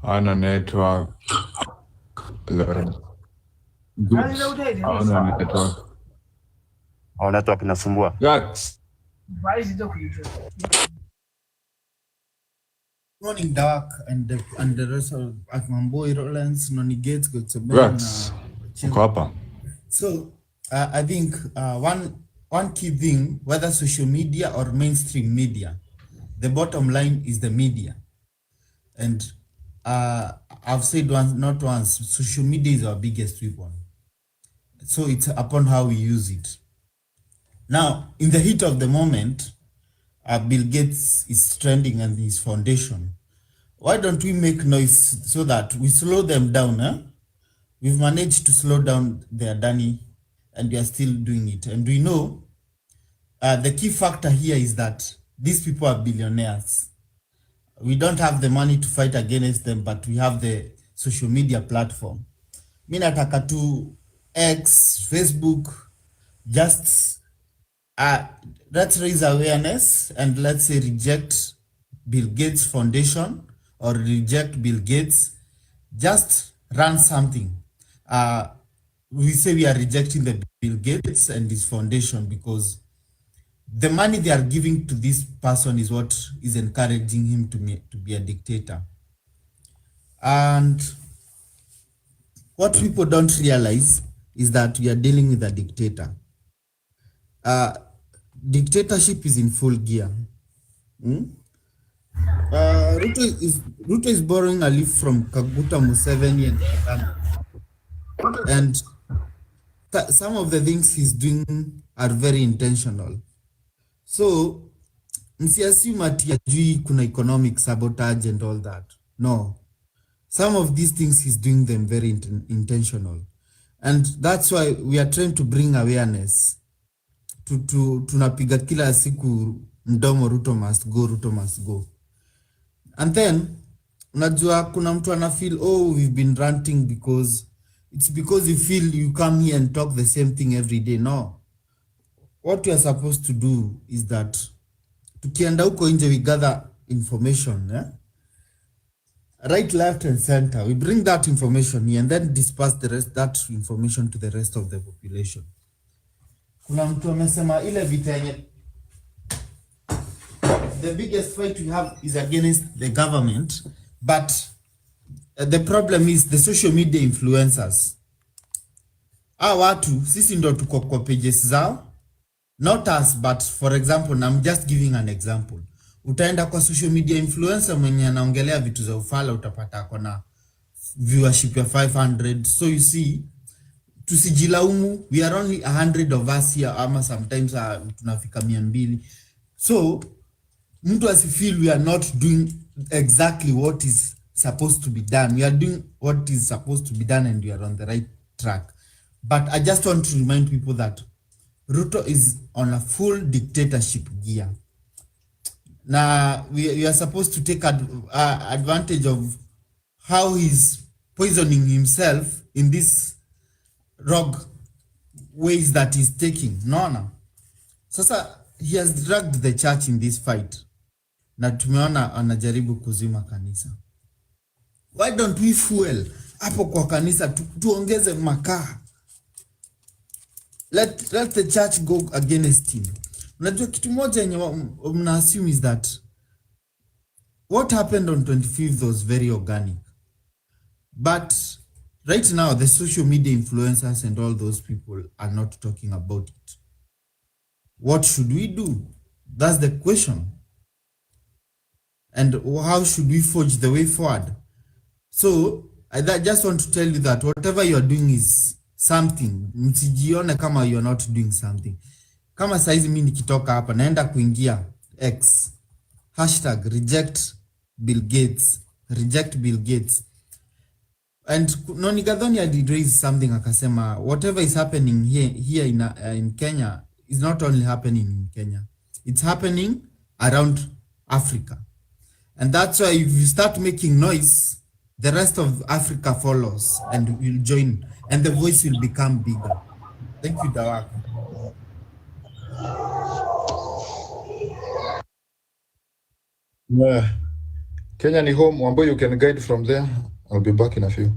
E: Ana network. Good. Ana network.
K: Au network inasumbua.
E: Yes.
D: Morning Dark and the rest of Akmamboy Rollins Nonigates got to So I think one key thing, whether social media or mainstream media, the bottom line is the media. And I've said not once, social media is our biggest weapon. So it's upon how we use it. Now, in the heat of the moment, Bill Gates is trending and his foundation. Why don't we make noise so that we slow them down? Huh? We've managed to slow down their Adani and we are still doing it. And we know the key factor here is that these people are billionaires. We don't have the money to fight against them, but we have the social media platform. Mina nataka tu X, Facebook, just let's raise awareness and let's say reject Bill Gates Foundation or reject Bill Gates. Just run something. We say we are rejecting the Bill Gates and his foundation because the money they are giving to this person is what is encouraging him to be a dictator. And what people don't realize is that we are dealing with a dictator. Dictatorship is in full gear. Ruto is borrowing a leaf from Kaguta Museveni and Kagame. And some of the things he's doing are very intentional. So, msiassume ati ajui kuna economic sabotage and all that. No. Some of these things he's doing them very intentional. And that's why we are trying to bring awareness. Tunapiga kila siku mdomo Ruto must go, Ruto must go. And then, unajua kuna mtu ana feel, oh, we've been ranting because it's because you feel you come here and talk the same thing every day. No. What we are supposed to do is that tukienda huko nje we gather information, right, left and center. We bring that information here and then disperse that information to the rest of the population. Kuna mtu amesema ile vita yenye the biggest fight we have is against the government, but the problem is the social media influencers. Watu sisi ndo tuko kwa pages zao, not us, but for example, I'm just giving an example. Utaenda kwa social media influencer mwenye anaongelea vitu za ufala, utapata kona viewership ya 500. So you see, tusijilaumu, we are only 100 of us here, ama sometimes tunafika 200. So mtu asifeel we are not doing exactly what is supposed to be done. We are doing what is supposed to be done and we are on the right track. But I just want to remind people that Ruto is on a full dictatorship gear. na we are supposed to take advantage of how he's poisoning himself in this rogue ways that he's taking. No. Sasa he has dragged the church in this fight. Na tumeona anajaribu kuzima kanisa. Why don't we fuel hapo kwa kanisa tuongeze makaa? Let the church go against him. Unajua kitu moja yenye mna assume is that what happened on 25th was very organic. But right now the social media influencers and all those people are not talking about it. What should we do? That's the question. And how should we forge the way forward? So I just want to tell you that whatever you are doing is something. Msijione kama you are not doing something. Kama saizi mimi nikitoka hapa naenda kuingia X #reject Bill Gates. And Noni Gadhoni had raised something akasema whatever is happening here in Kenya is not only happening in Kenya. It's happening around Africa. And that's why if you start making noise, the rest of Africa follows and will join, and the voice will become bigger. Thank you, Dawak.
H: Yeah. Kenya ni home. Wambo, you can guide from there. I'll be back in a few.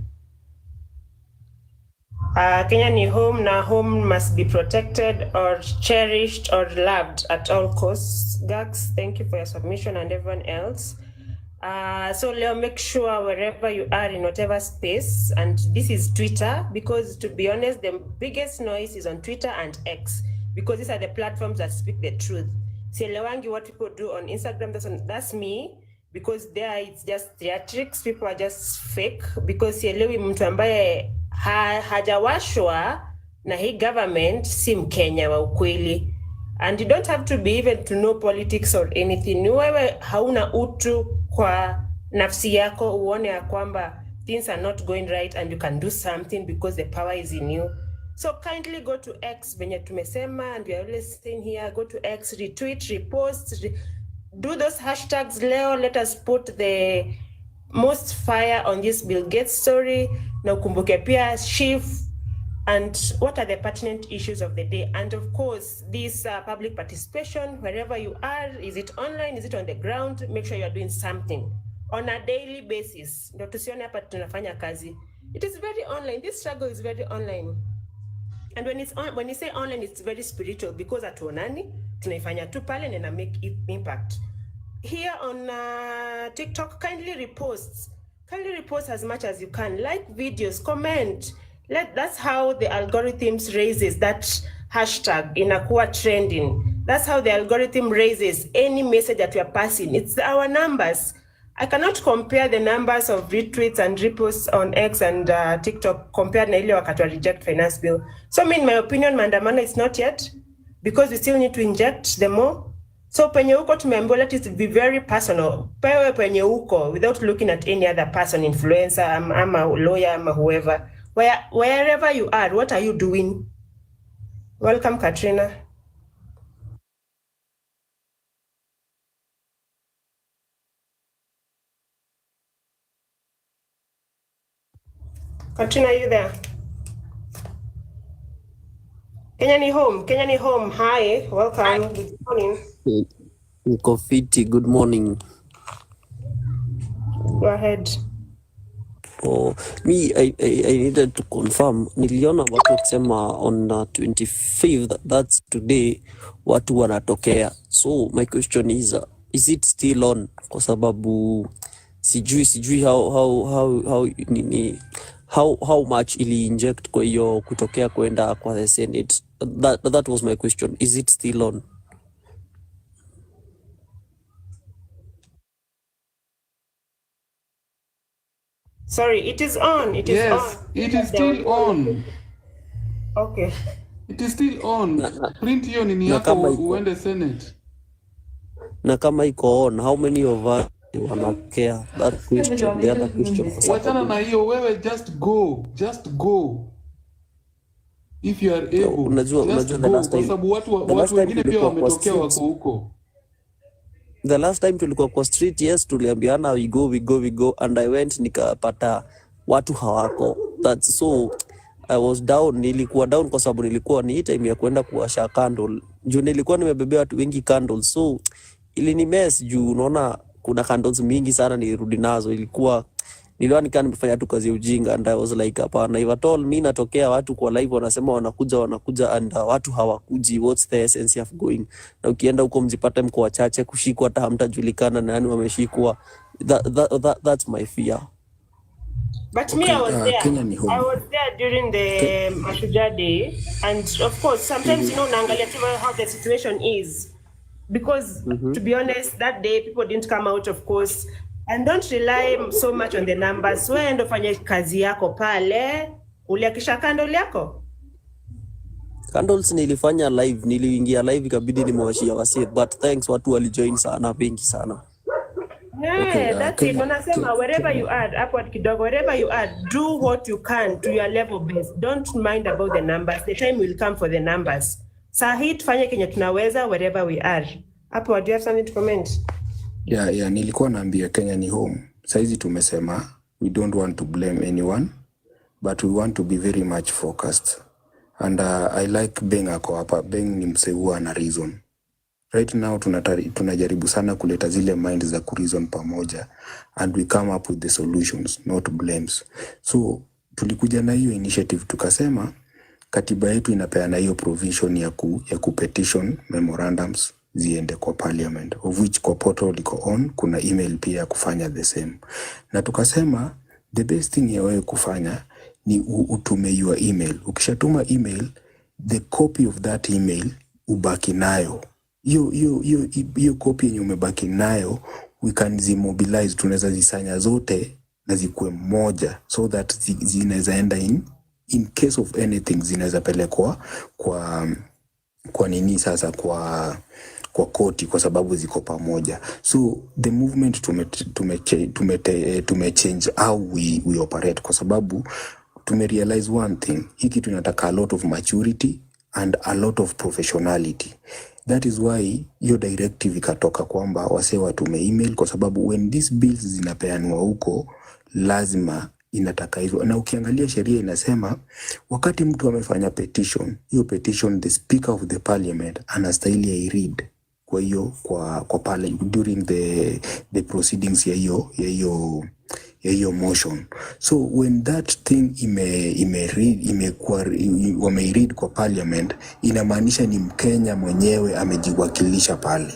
G: Kenya ni home, na home must be protected or cherished or loved at all costs. Gax, thank you for your submission and everyone else. So Leo, make sure wherever you are in whatever space, and this is Twitter, because to be honest, the biggest noise is on Twitter and X, because these are the platforms that speak the truth. Sielewangi what people do on Instagram, that's me, because there it's just theatrics, people are just fake, because sielewi mtu ambaye hajawashwa na hii government si Mkenya wa ukweli. And you don't have to be even to know politics or anything. Ni wewe hauna utu kwa nafsi yako uone ya kwamba things are not going right and you can do something because the power is in you. So kindly go to X venye tumesema, and we are always saying here, go to X, retweet, repost, do those hashtags. Leo, let us put the most fire on this Bill Gates story. Na ukumbuke pia Chief, and what are the pertinent issues of the day. And of course, this public participation, wherever you are, is it online, is it on the ground, make sure you are doing something on a daily basis. Ndio tusione hapa tunafanya kazi. It is very online. This struggle is very online. And when you say online, it's very spiritual, because atuonani, tunaifanya tu pale na make impact. Here on TikTok, kindly repost as much as you can. Like videos, comment. That's how the algorithms raises that hashtag inakuwa trending. That's how the algorithm raises any message that we are passing. It's our numbers. I cannot compare the numbers of retweets and reposts on X and TikTok compared na ile wakati wa reject finance bill. So in my opinion, maandamano is not yet, because we still need to inject them more. So penye uko tumeambiwa, let it be very personal. Pewe penye uko without looking at any other person, influencer, ama lawyer, ama whoever. Wherever you are, what are you doing? Welcome, Katrina. Katrina, are you there? Kenya ni home. Hi, welcome. Good morning.
L: Niko fiti, good morning.
G: Go ahead.
L: Oh, me, I needed to confirm. Niliona watu wakisema on 25th, that's today, watu wanatokea. So my question is it still on? Kwa sababu sijui how much ili inject kwa hiyo kutokea kwenda kwa the Senate. That was my question. Is it still on?
G: Sorry, it is on. It is
H: yes,
G: on.
H: It is still on.
G: Okay.
H: It is still on. Print hiyo nini yako uende Senate.
L: Na kama iko on, how many of us wanakea? That question, the other question.
H: Wachana na hiyo, wewe just go. If you are able,
L: unajua
H: just go. Kwa sababu watu wengine pia wametokea wako huko.
L: the last time tulikuwa kwa street, yes, tuliambiana we go, and I went nikapata watu hawako. That's so I was down, nilikuwa down kwa sababu nilikuwa ni time ya kwenda kuwasha candle. Juu nilikuwa nimebebea watu wengi candles, so ili ni mess juu unaona kuna candles mingi sana nilirudi nazo. Niliona nikaa nimefanya tu kazi ya ujinga, and I was like hapana, if at all mimi natokea watu kwa live wanasema wanakuja and watu hawakuji, what's the essence of going? Na ukienda huko mjipate mko wachache, kushikwa hata hamtajulikana nani wameshikwa. That's my fear.
G: But me, I was there. I was there during the Mashujaa Day, and of course, sometimes naangalia tu how the situation is, because to be honest, that day people didn't come out, of course, and don't rely so much on the numbers. Wewe ndo fanye kazi yako pale, uliakisha candle yako.
L: Candles nilifanya live, niliingia live ikabidi nimewashia wasi, but thanks watu walijoin sana, wengi sana.
G: Yeah, that's it. Unasema wherever you are, upward kidogo, wherever you are, do what you can to your level best. Don't mind about the numbers. The time will come for the numbers. Sahi tufanye kenye tunaweza wherever we are. Upward, do you have something to comment?
M: Yeah, nilikuwa naambia Kenya ni home. Saizi tumesema we don't want to blame anyone, but we want to be very much focused. And I like Beng ako hapa. Beng ni msehua na reason. Right now tunajaribu sana kuleta zile minds za kureason pamoja, and we come up with the solutions, not blames. So tulikuja na hiyo initiative tukasema katiba yetu inapeana hiyo provision ya kupetition memorandums ziende kwa parliament, of which kwa portal iko on, kuna email pia ya kufanya the same. Na tukasema the best thing ya wewe kufanya ni utume your email. Ukishatuma email, the copy of that email ubaki nayo. Hiyo copy yenye umebaki nayo, we can zimobilize, tunaweza zisanya zote na zikuwe moja, so that zinaweza enda in case of anything, zinaweza pelekwa kwa nini sasa kwa koti, kwa sababu ziko pamoja. So the movement tumechange how we operate, kwa sababu tumerealize one thing, hiki tunataka a lot of maturity and a lot of professionality. That is why hiyo directive ikatoka kwamba wase watume email, kwa sababu when these bills zinapeanwa huko lazima inataka hivyo. Na ukiangalia sheria inasema wakati mtu amefanya petition, hiyo petition the speaker of the parliament anastahili ai-read kwa hiyo kwa pale during the proceedings ya hiyo motion. So when that thing wame-read kwa parliament, inamaanisha ni Mkenya mwenyewe amejiwakilisha pale.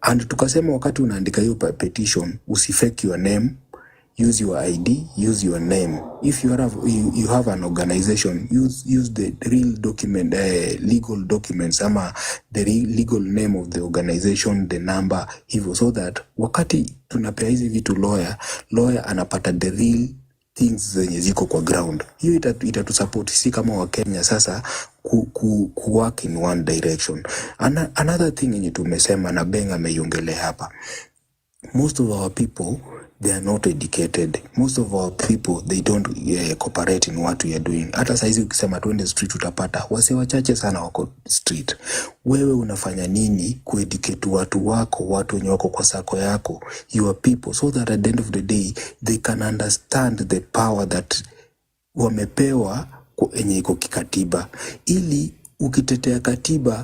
M: And tukasema wakati unaandika hiyo petition, usifake your name, use your ID, use your name. If you have an organization, use the real document, legal documents, ama the legal name of the organization, the number, hivyo, so that wakati tunapea hizi vitu lawyer anapata the real things zenye ziko kwa ground. Hiyo itatusupport si kama wa Kenya sasa ku work in one direction. Another thing yenye tumesema na Benga ameiongelea hapa, most of our people, they are not educated. Most of our people, they don't cooperate in what we are doing. Hata saizi ukisema tuende street utapata wase wachache sana wako street. Wewe unafanya nini kueducate watu wako, watu wenye wako kwa sako yako, your people, so that at the end of the day they can understand the power that wamepewa enye iko kikatiba, ili ukitetea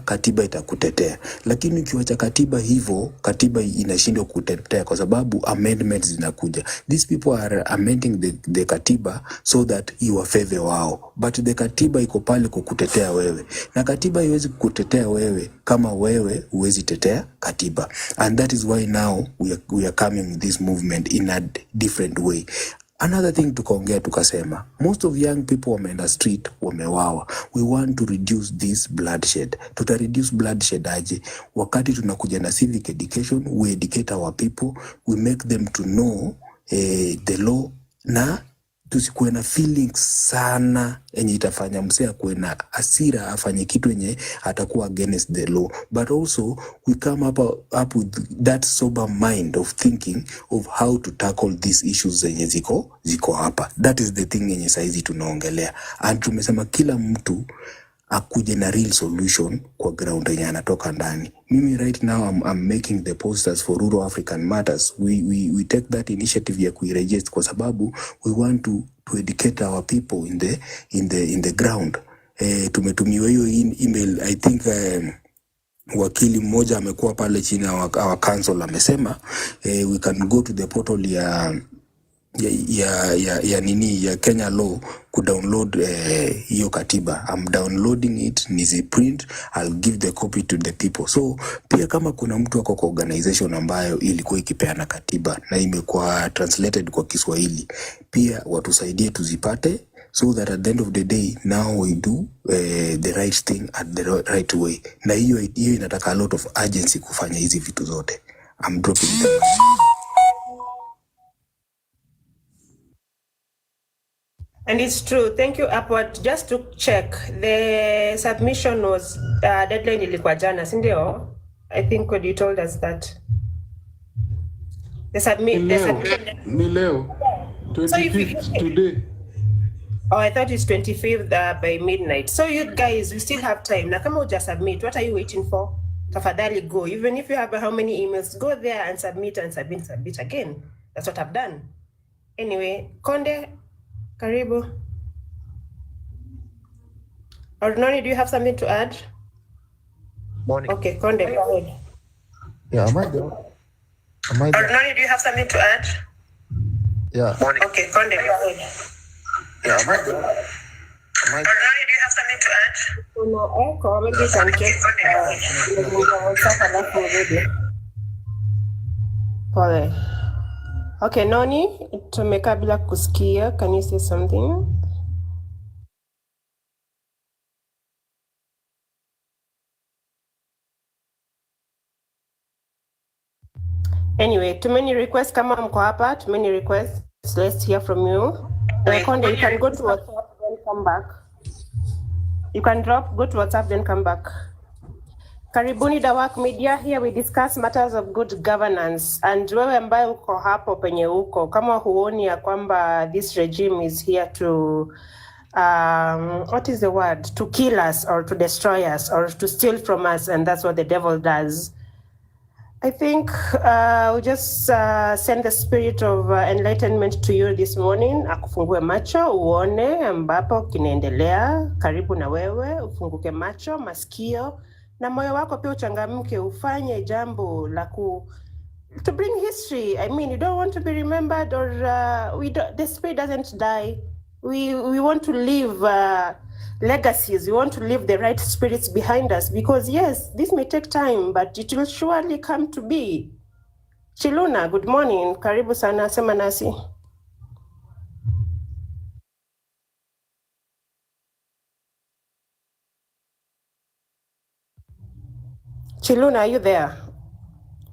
M: katiba itakutetea. Lakini ukiwacha katiba hivyo, katiba inashindwa kutetea kwa sababu amendments zinakuja. These people are amending the katiba so that you favor wao, but the katiba iko pale kukutetea wewe, na katiba haiwezi kukutetea wewe kama wewe huwezi tetea katiba. And that is why now we are coming with this movement in a different way. Another thing tukaongea tukasema, most of young people wameenda street, wamewawa. We want to reduce this bloodshed. Tuta reduce bloodshed aje? Wakati tunakuja na civic education, we educate our people, we make them to know the law, na tusikuwe na feelings sana enye itafanya msea kuwe na hasira afanye kitu enye atakuwa against the law. But also we come up with that sober mind of thinking of how to tackle these issues zenye ziko hapa. That is the thing enye saizi tunaongelea. And tumesema kila mtu akuje na real solution kwa ground yenye anatoka ndani. Mimi right now I'm making the posters for Rural African Matters. We take that initiative ya kuiregister kwa sababu we want to educate our people in the ground. Tumetumiwa hiyo email, I think wakili mmoja amekuwa pale chini our council amesema we can go to the portal ya nini ya Kenya law kudownload hiyo katiba. I'm downloading it, nizi print, I'll give the copy to the people. So pia kama kuna mtu wako kwa organization ambayo ilikuwa ikipeana katiba na imekuwa translated kwa Kiswahili, pia watusaidie tuzipate, so that at the end of the day now we do the right thing at the right way. Na hiyo inataka a lot of urgency kufanya hizi vitu zote. I'm dropping them.
G: And it's true. Thank you, Upward. Just to check, the submission was deadline ilikuwa jana, si ndio? I think when you told us that. The submission.
H: Ni leo. 25th today.
G: Oh, I thought it's 25th by midnight. So you guys, you still have time. Na kama uja submit, what are you waiting for? Tafadhali go. Even if you have how many emails, go there and submit again. That's what I've done. Anyway, Konde, karibu. Ordinary, do you have something to add?
N: Morning.
G: Okay, Konde, go ahead.
N: Yeah, am I there?
G: Ordinary, do you have something to add?
N: Yeah.
G: Morning. Okay, Konde, go ahead.
N: Yeah, am I there?
G: Ordinary, do you have something to add? No echo, maybe you can check Pole. Okay, Noni, tumekaa bila kusikia. Can you say something? Anyway, too many requests. Kama mko hapa, too many requests. Let's hear from you. Konde, you can go to WhatsApp, then come back. You can go to WhatsApp, then come back. Karibuni Dawak Media. Here we discuss matters of good governance. And wewe ambaye uko hapo penye uko, kama huoni ya kwamba this regime is here to, what is the word? To kill us or to destroy us or to steal from us, and that's what the devil does. I think we'll just send the spirit of enlightenment to you this morning. Akufungue macho, uone ambapo kinaendelea karibu na wewe, ufunguke macho, masikio, na moyo wako pia uchangamke, ufanye jambo la to bring history. I mean, you don't want to be remembered, or the spirit doesn't die. We want to leave legacies. We want to leave the right spirits behind us, because yes, this may take time, but it will surely come to be. Chiluna, good morning. Karibu sana, sema nasi. Chiluna, are you there?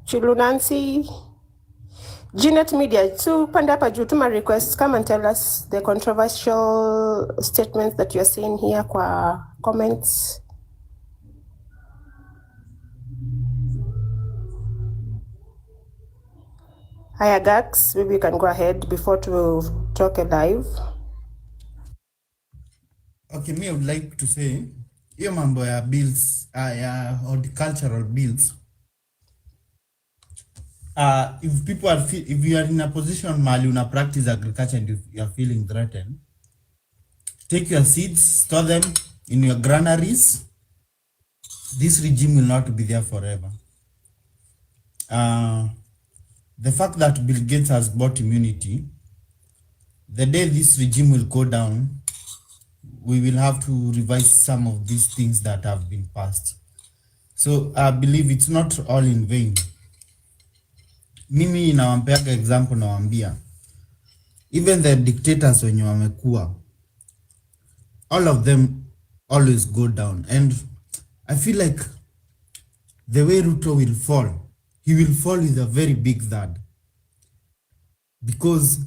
G: Chilunancy. Janet Media, so panda hapa juu tuma requests, come and tell us the controversial statements that you're saying here kwa comments. Hiya Gax, maybe you can go ahead before to talk live.
D: Okay, me I would like to say, hiyo mambo ya bills, ya horticultural bills, if you are in a position mali una practice agriculture and you are feeling threatened, take your seeds, store them in your granaries. This regime will not be there forever. The fact that Bill Gates has bought immunity, the day this regime will go down, we will have to revise some of these things that have been passed. So I believe it's not all in vain. Mimi nawampeaga example, nawambia, even the dictators wenye wamekuwa, all of them always go down. And I feel like the way Ruto will fall, he will fall with a very big thud. Because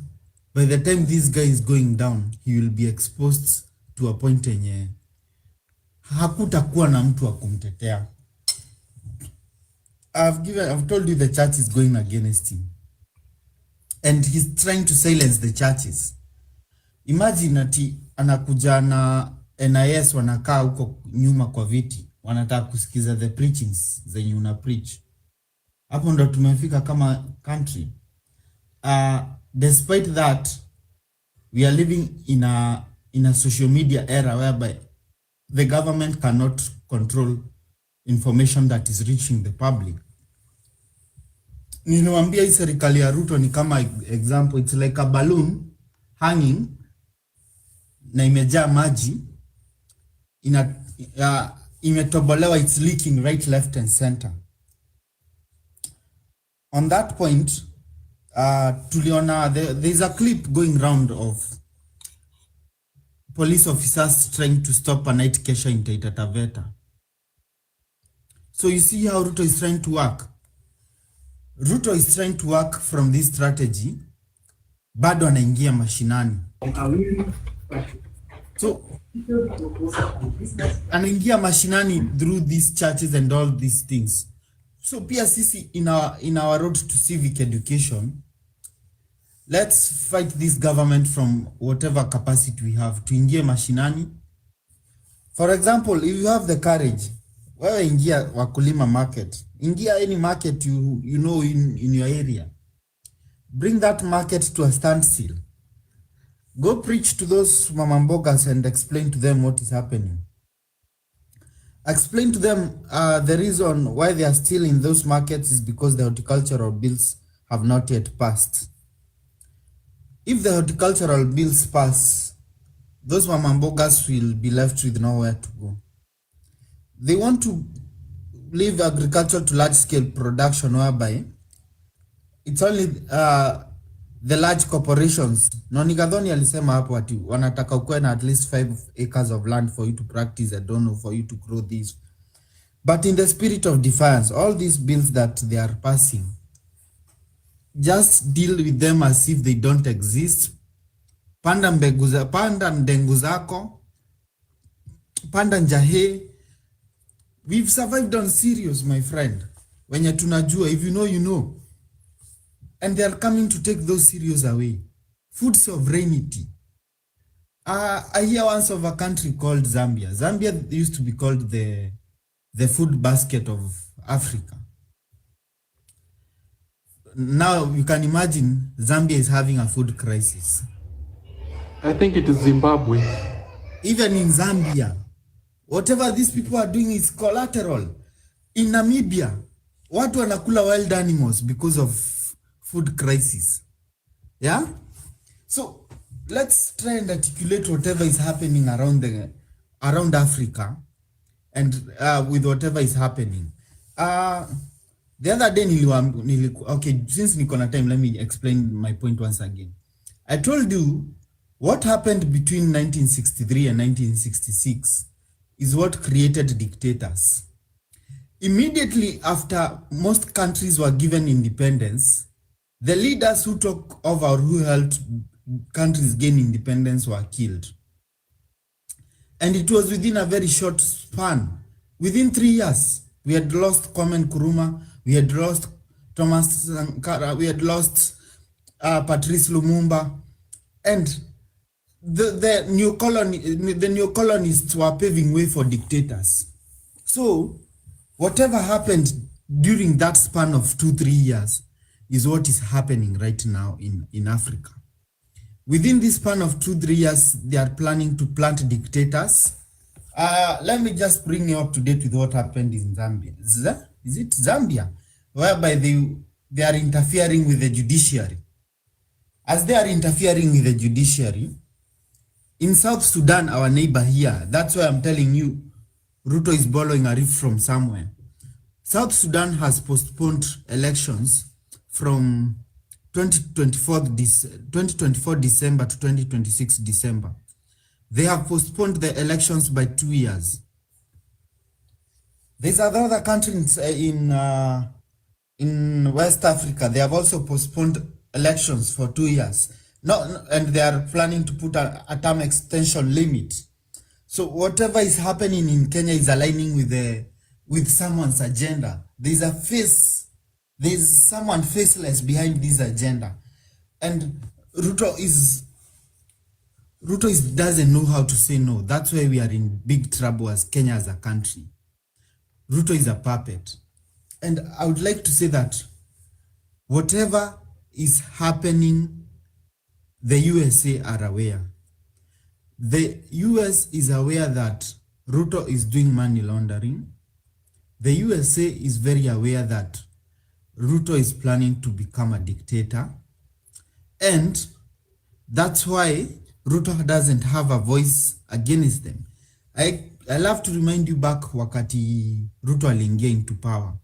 D: by the time this guy is going down, he will be exposed to a point enye hakutakuwa na mtu wa kumtetea. I've told you the church is going against him. And he's trying to silence the churches. Imagine ati anakuja na NIS wanakaa huko nyuma kwa viti, wanataka kusikiza the preachings zenye una preach. Hapo ndo tumefika kama country. Despite that, we are living in a social media era whereby the government cannot control information that is reaching the public. Niliwaambia hii serikali ya Ruto ni kama example, it's like a balloon hanging na imejaa maji, imetobolewa, it's leaking right, left and center. On that point, tuliona there's a clip going round of police officers trying to stop a night kesha in Taita Taveta. So you see how Ruto is trying to work. Ruto is trying to work from this strategy, bado anaingia mashinani. So anaingia mashinani through these churches and all these things. So pia sisi in our road to civic education, let's fight this government from whatever capacity we have. Tuingie mashinani. For example, if you have the courage, wewe ingia wakulima market. Ingia any market you know in your area. Bring that market to a standstill. Go preach to those mama mbogas and explain to them what is happening. Explain to them the reason why they are still in those markets is because the horticultural bills have not yet passed. If the horticultural bills pass, those mama mbogas will be left with nowhere to go. They want to leave agriculture to large-scale production whereby it's only the large corporations. Nonigadhoni alisema hapo ati wanataka ukuwe na at least 5 acres of land for you to practice, I don't know, for you to grow this. But in the spirit of defiance, all these bills that they are passing, just deal with them as if they don't exist. Panda ndengu zako, panda njahe. We've survived on serious, my friend. Wenye tunajua, if you know, you know. And they are coming to take those cereals away. Food sovereignty. I hear once of a country called Zambia. Zambia used to be called the food basket of Africa. Now you can imagine Zambia is having a food crisis.
H: I think it is Zimbabwe.
D: Even in Zambia, whatever these people are doing is collateral. In Namibia, watu wanakula wild animals because of food crisis. Yeah? So let's try and articulate whatever is happening around Africa and with whatever is happening. The other day okay, since niko na time, let me explain my point once again. I told you what happened between 1963 and 1966 is what created dictators. Immediately after most countries were given independence, the leaders who took over or who helped countries gain independence were killed. And it was within a very short span. Within 3 years, we had lost Kwame Nkrumah, we had lost Thomas Sankara, we had lost Patrice Lumumba, and the new colonists were paving way for dictators. So whatever happened during that span of 2-3 years is what is happening right now in Africa. Within this span of 2-3 years, they are planning to plant dictators. Let me just bring you up to date with what happened in Zambia. Is it Zambia? Whereby they are interfering with the judiciary. As they are interfering with the judiciary, in South Sudan, our neighbor here, that's why I'm telling you, Ruto is borrowing a riff from somewhere. South Sudan has postponed elections from 2024 December to 2026 December. They have postponed the elections by 2 years. There's other countries in West Africa. They have also postponed elections for 2 years. And they are planning to put a term extension limit. So whatever is happening in Kenya is aligning with someone's agenda. There's someone faceless behind this agenda. And Ruto Ruto doesn't know how to say no. That's why we are in big trouble as Kenya as a country. Ruto is a puppet. And I would like to say that whatever is happening, the USA are aware. The US is aware that Ruto is doing money laundering. The USA is very aware that Ruto is planning to become a dictator. And that's why Ruto doesn't have a voice against them. I love to remind you back wakati Ruto aliingia into power.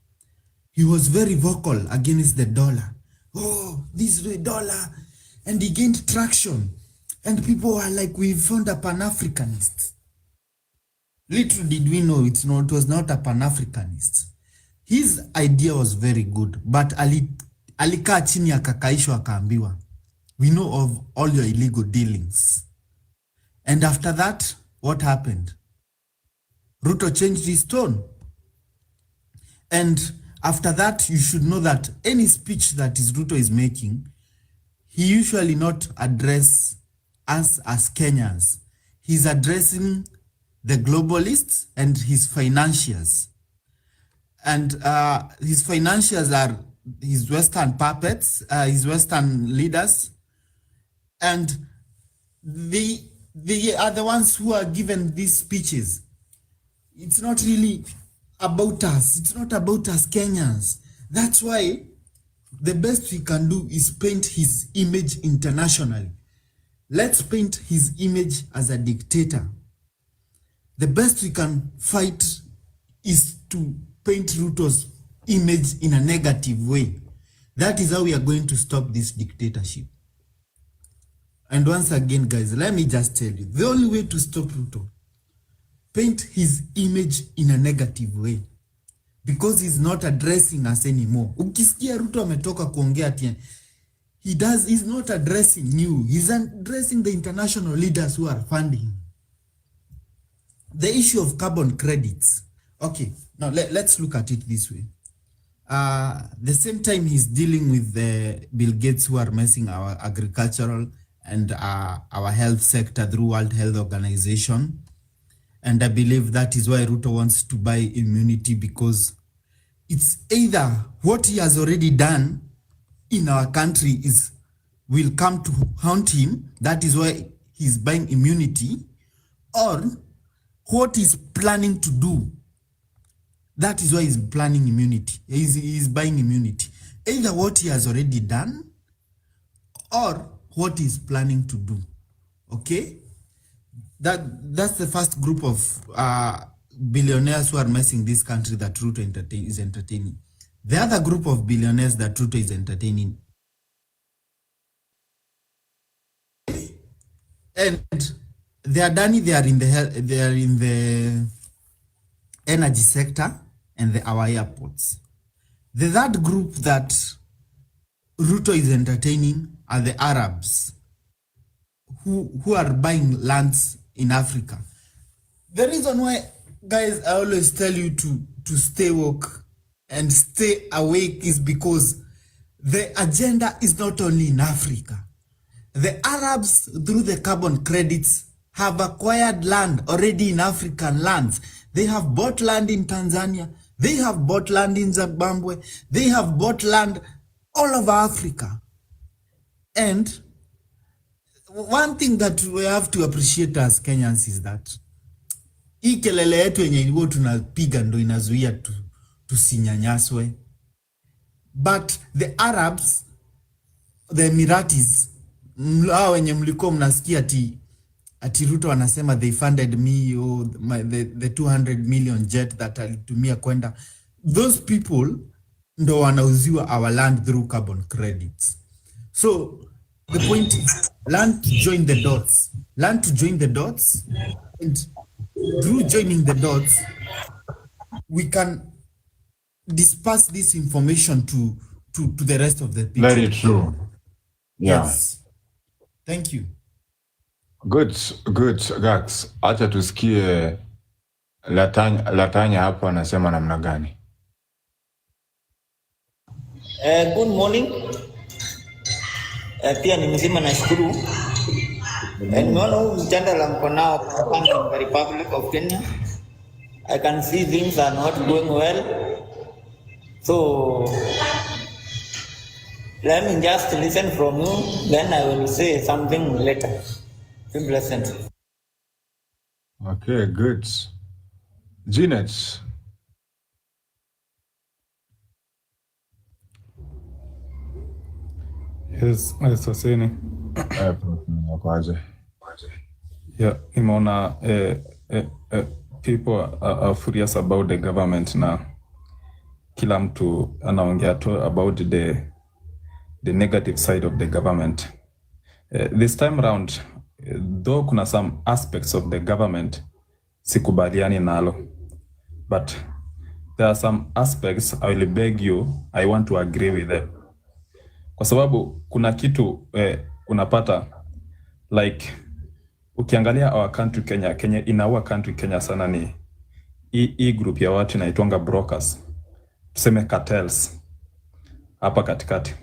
D: He was very vocal against the dollar. Oh, this dollar. And he gained traction. And people were like, we found a Pan-Africanist. Little did we know it was not a Pan-Africanist. His idea was very good, but alikaa chini akakaishwa akaambiwa, we know of all your illegal dealings. And after that, what happened? Ruto changed his tone. And after that, you should know that any speech that Ruto is making, he usually not address us as Kenyans. He's addressing the globalists and his financiers. And his financiers are his Western puppets, his Western leaders. And they are the ones who are given these speeches. It's not really about us. It's not about us Kenyans. That's why the best we can do is paint his image internationally. Let's paint his image as a dictator. The best we can fight is to paint Ruto's image in a negative way. That is how we are going to stop this dictatorship. And once again, guys, let me just tell you, the only way to stop Ruto, paint his image in a negative way. Because he's not addressing us anymore. Ukisikia Ruto ametoka kuongea ati he's not addressing you. He's addressing the international leaders who are funding him. The issue of carbon credits. Okay, now let's look at it this way. The same time he's dealing with the Bill Gates who are messing our agricultural and our health sector through World Health Organization. And I believe that is why Ruto wants to buy immunity, because it's either what he has already done in our country will come to haunt him. That is why he's buying immunity, or what he's planning to do. That is why he's planning immunity. He's buying immunity. Either what he has already done or what he's planning to do. Okay? That's the first group of billionaires who are messing this country that Ruto is entertaining. The other group of billionaires that Ruto is entertaining, and they are in the energy sector and our airports. The third group that Ruto is entertaining are the Arabs who are buying lands in Africa. The reason why, guys, I always tell you to stay woke and stay awake is because the agenda is not only in Africa. The Arabs, through the carbon credits, have acquired land already in African lands. They have bought land in Tanzania. They have bought land in Zimbabwe. They have bought land all over Africa. And one thing that we have to appreciate as Kenyans is that hii kelele yetu yenye ilikuwa tunapiga ndo inazuia tusinyanyaswe. But the Arabs, the Emiratis, hao wenye mlikuwa mnasikia ati Ruto anasema they funded me, the 200 million jet that alitumia kwenda, those people ndo wanauziwa our land through carbon credits. So the point is, learn to join the dots. Learn to join the dots, and through joining the dots, we can disperse this information to the rest of the people.
E: Very true. Yeah.
D: Yes. Thank you.
E: Good, Gax. Acha tusikie Latanya hapo anasema namna gani.
O: Good morning. Pia ni mzima, nashukuru. And no mjadala mko nao in the Republic of Kenya. I can see things are not going well. So let me just listen from you, then I will say something later. Simple as simple.
E: Okay, good. Janet.
P: Yes, Saseni.
E: Kwaje.
P: Yeah, Imona, people are furious about the government now. Kila mtu anaongea tu about the negative side of the government. This time around, though kuna some aspects of the government sikubaliani nalo, but there are some aspects I will beg you, I want to agree with them. Kwa sababu kuna kitu unapata like ukiangalia our country Kenya in our country Kenya sana ni hii group ya watu inaitwanga brokers, tuseme cartels hapa katikati.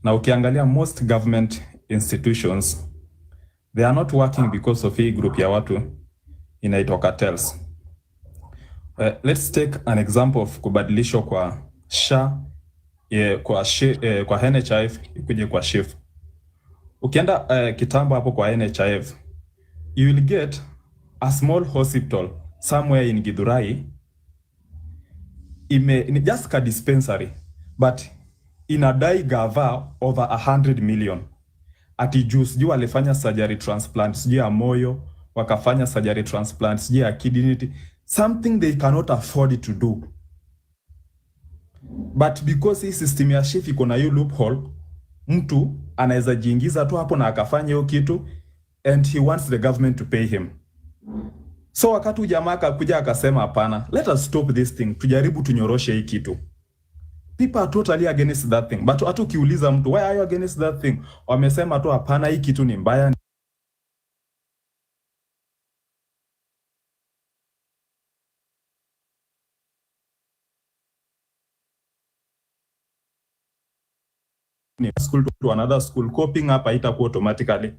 P: Na ukiangalia most government institutions, they are not working because of hii group ya watu inaitwa cartels. Let's take an example of kubadilishwa kwa SHA, kwa NHIF ikuje kwa SHIF. Ukienda kitambo hapo kwa NHIF, you will get a small hospital somewhere in Githurai, just a dispensary, but inadai gava over 100 million. Ati juu alifanya surgery transplant, sijui ya moyo, wakafanya surgery transplant, sijui ya kidney, something they cannot afford to do. But because hii system ya SHIF iko na hiyo loophole, mtu anaweza jiingiza tu hapo na akafanya hiyo kitu, and he wants the government to pay him. So wakati jamaa akakuja akasema hapana, let us stop this thing, tujaribu tunyoroshe hii kitu. People are totally against that thing, but hata ukiuliza mtu why are you against that thing, wamesema tu hapana, hii kitu ni mbaya. School to another school, copying up haitakuwa automatically.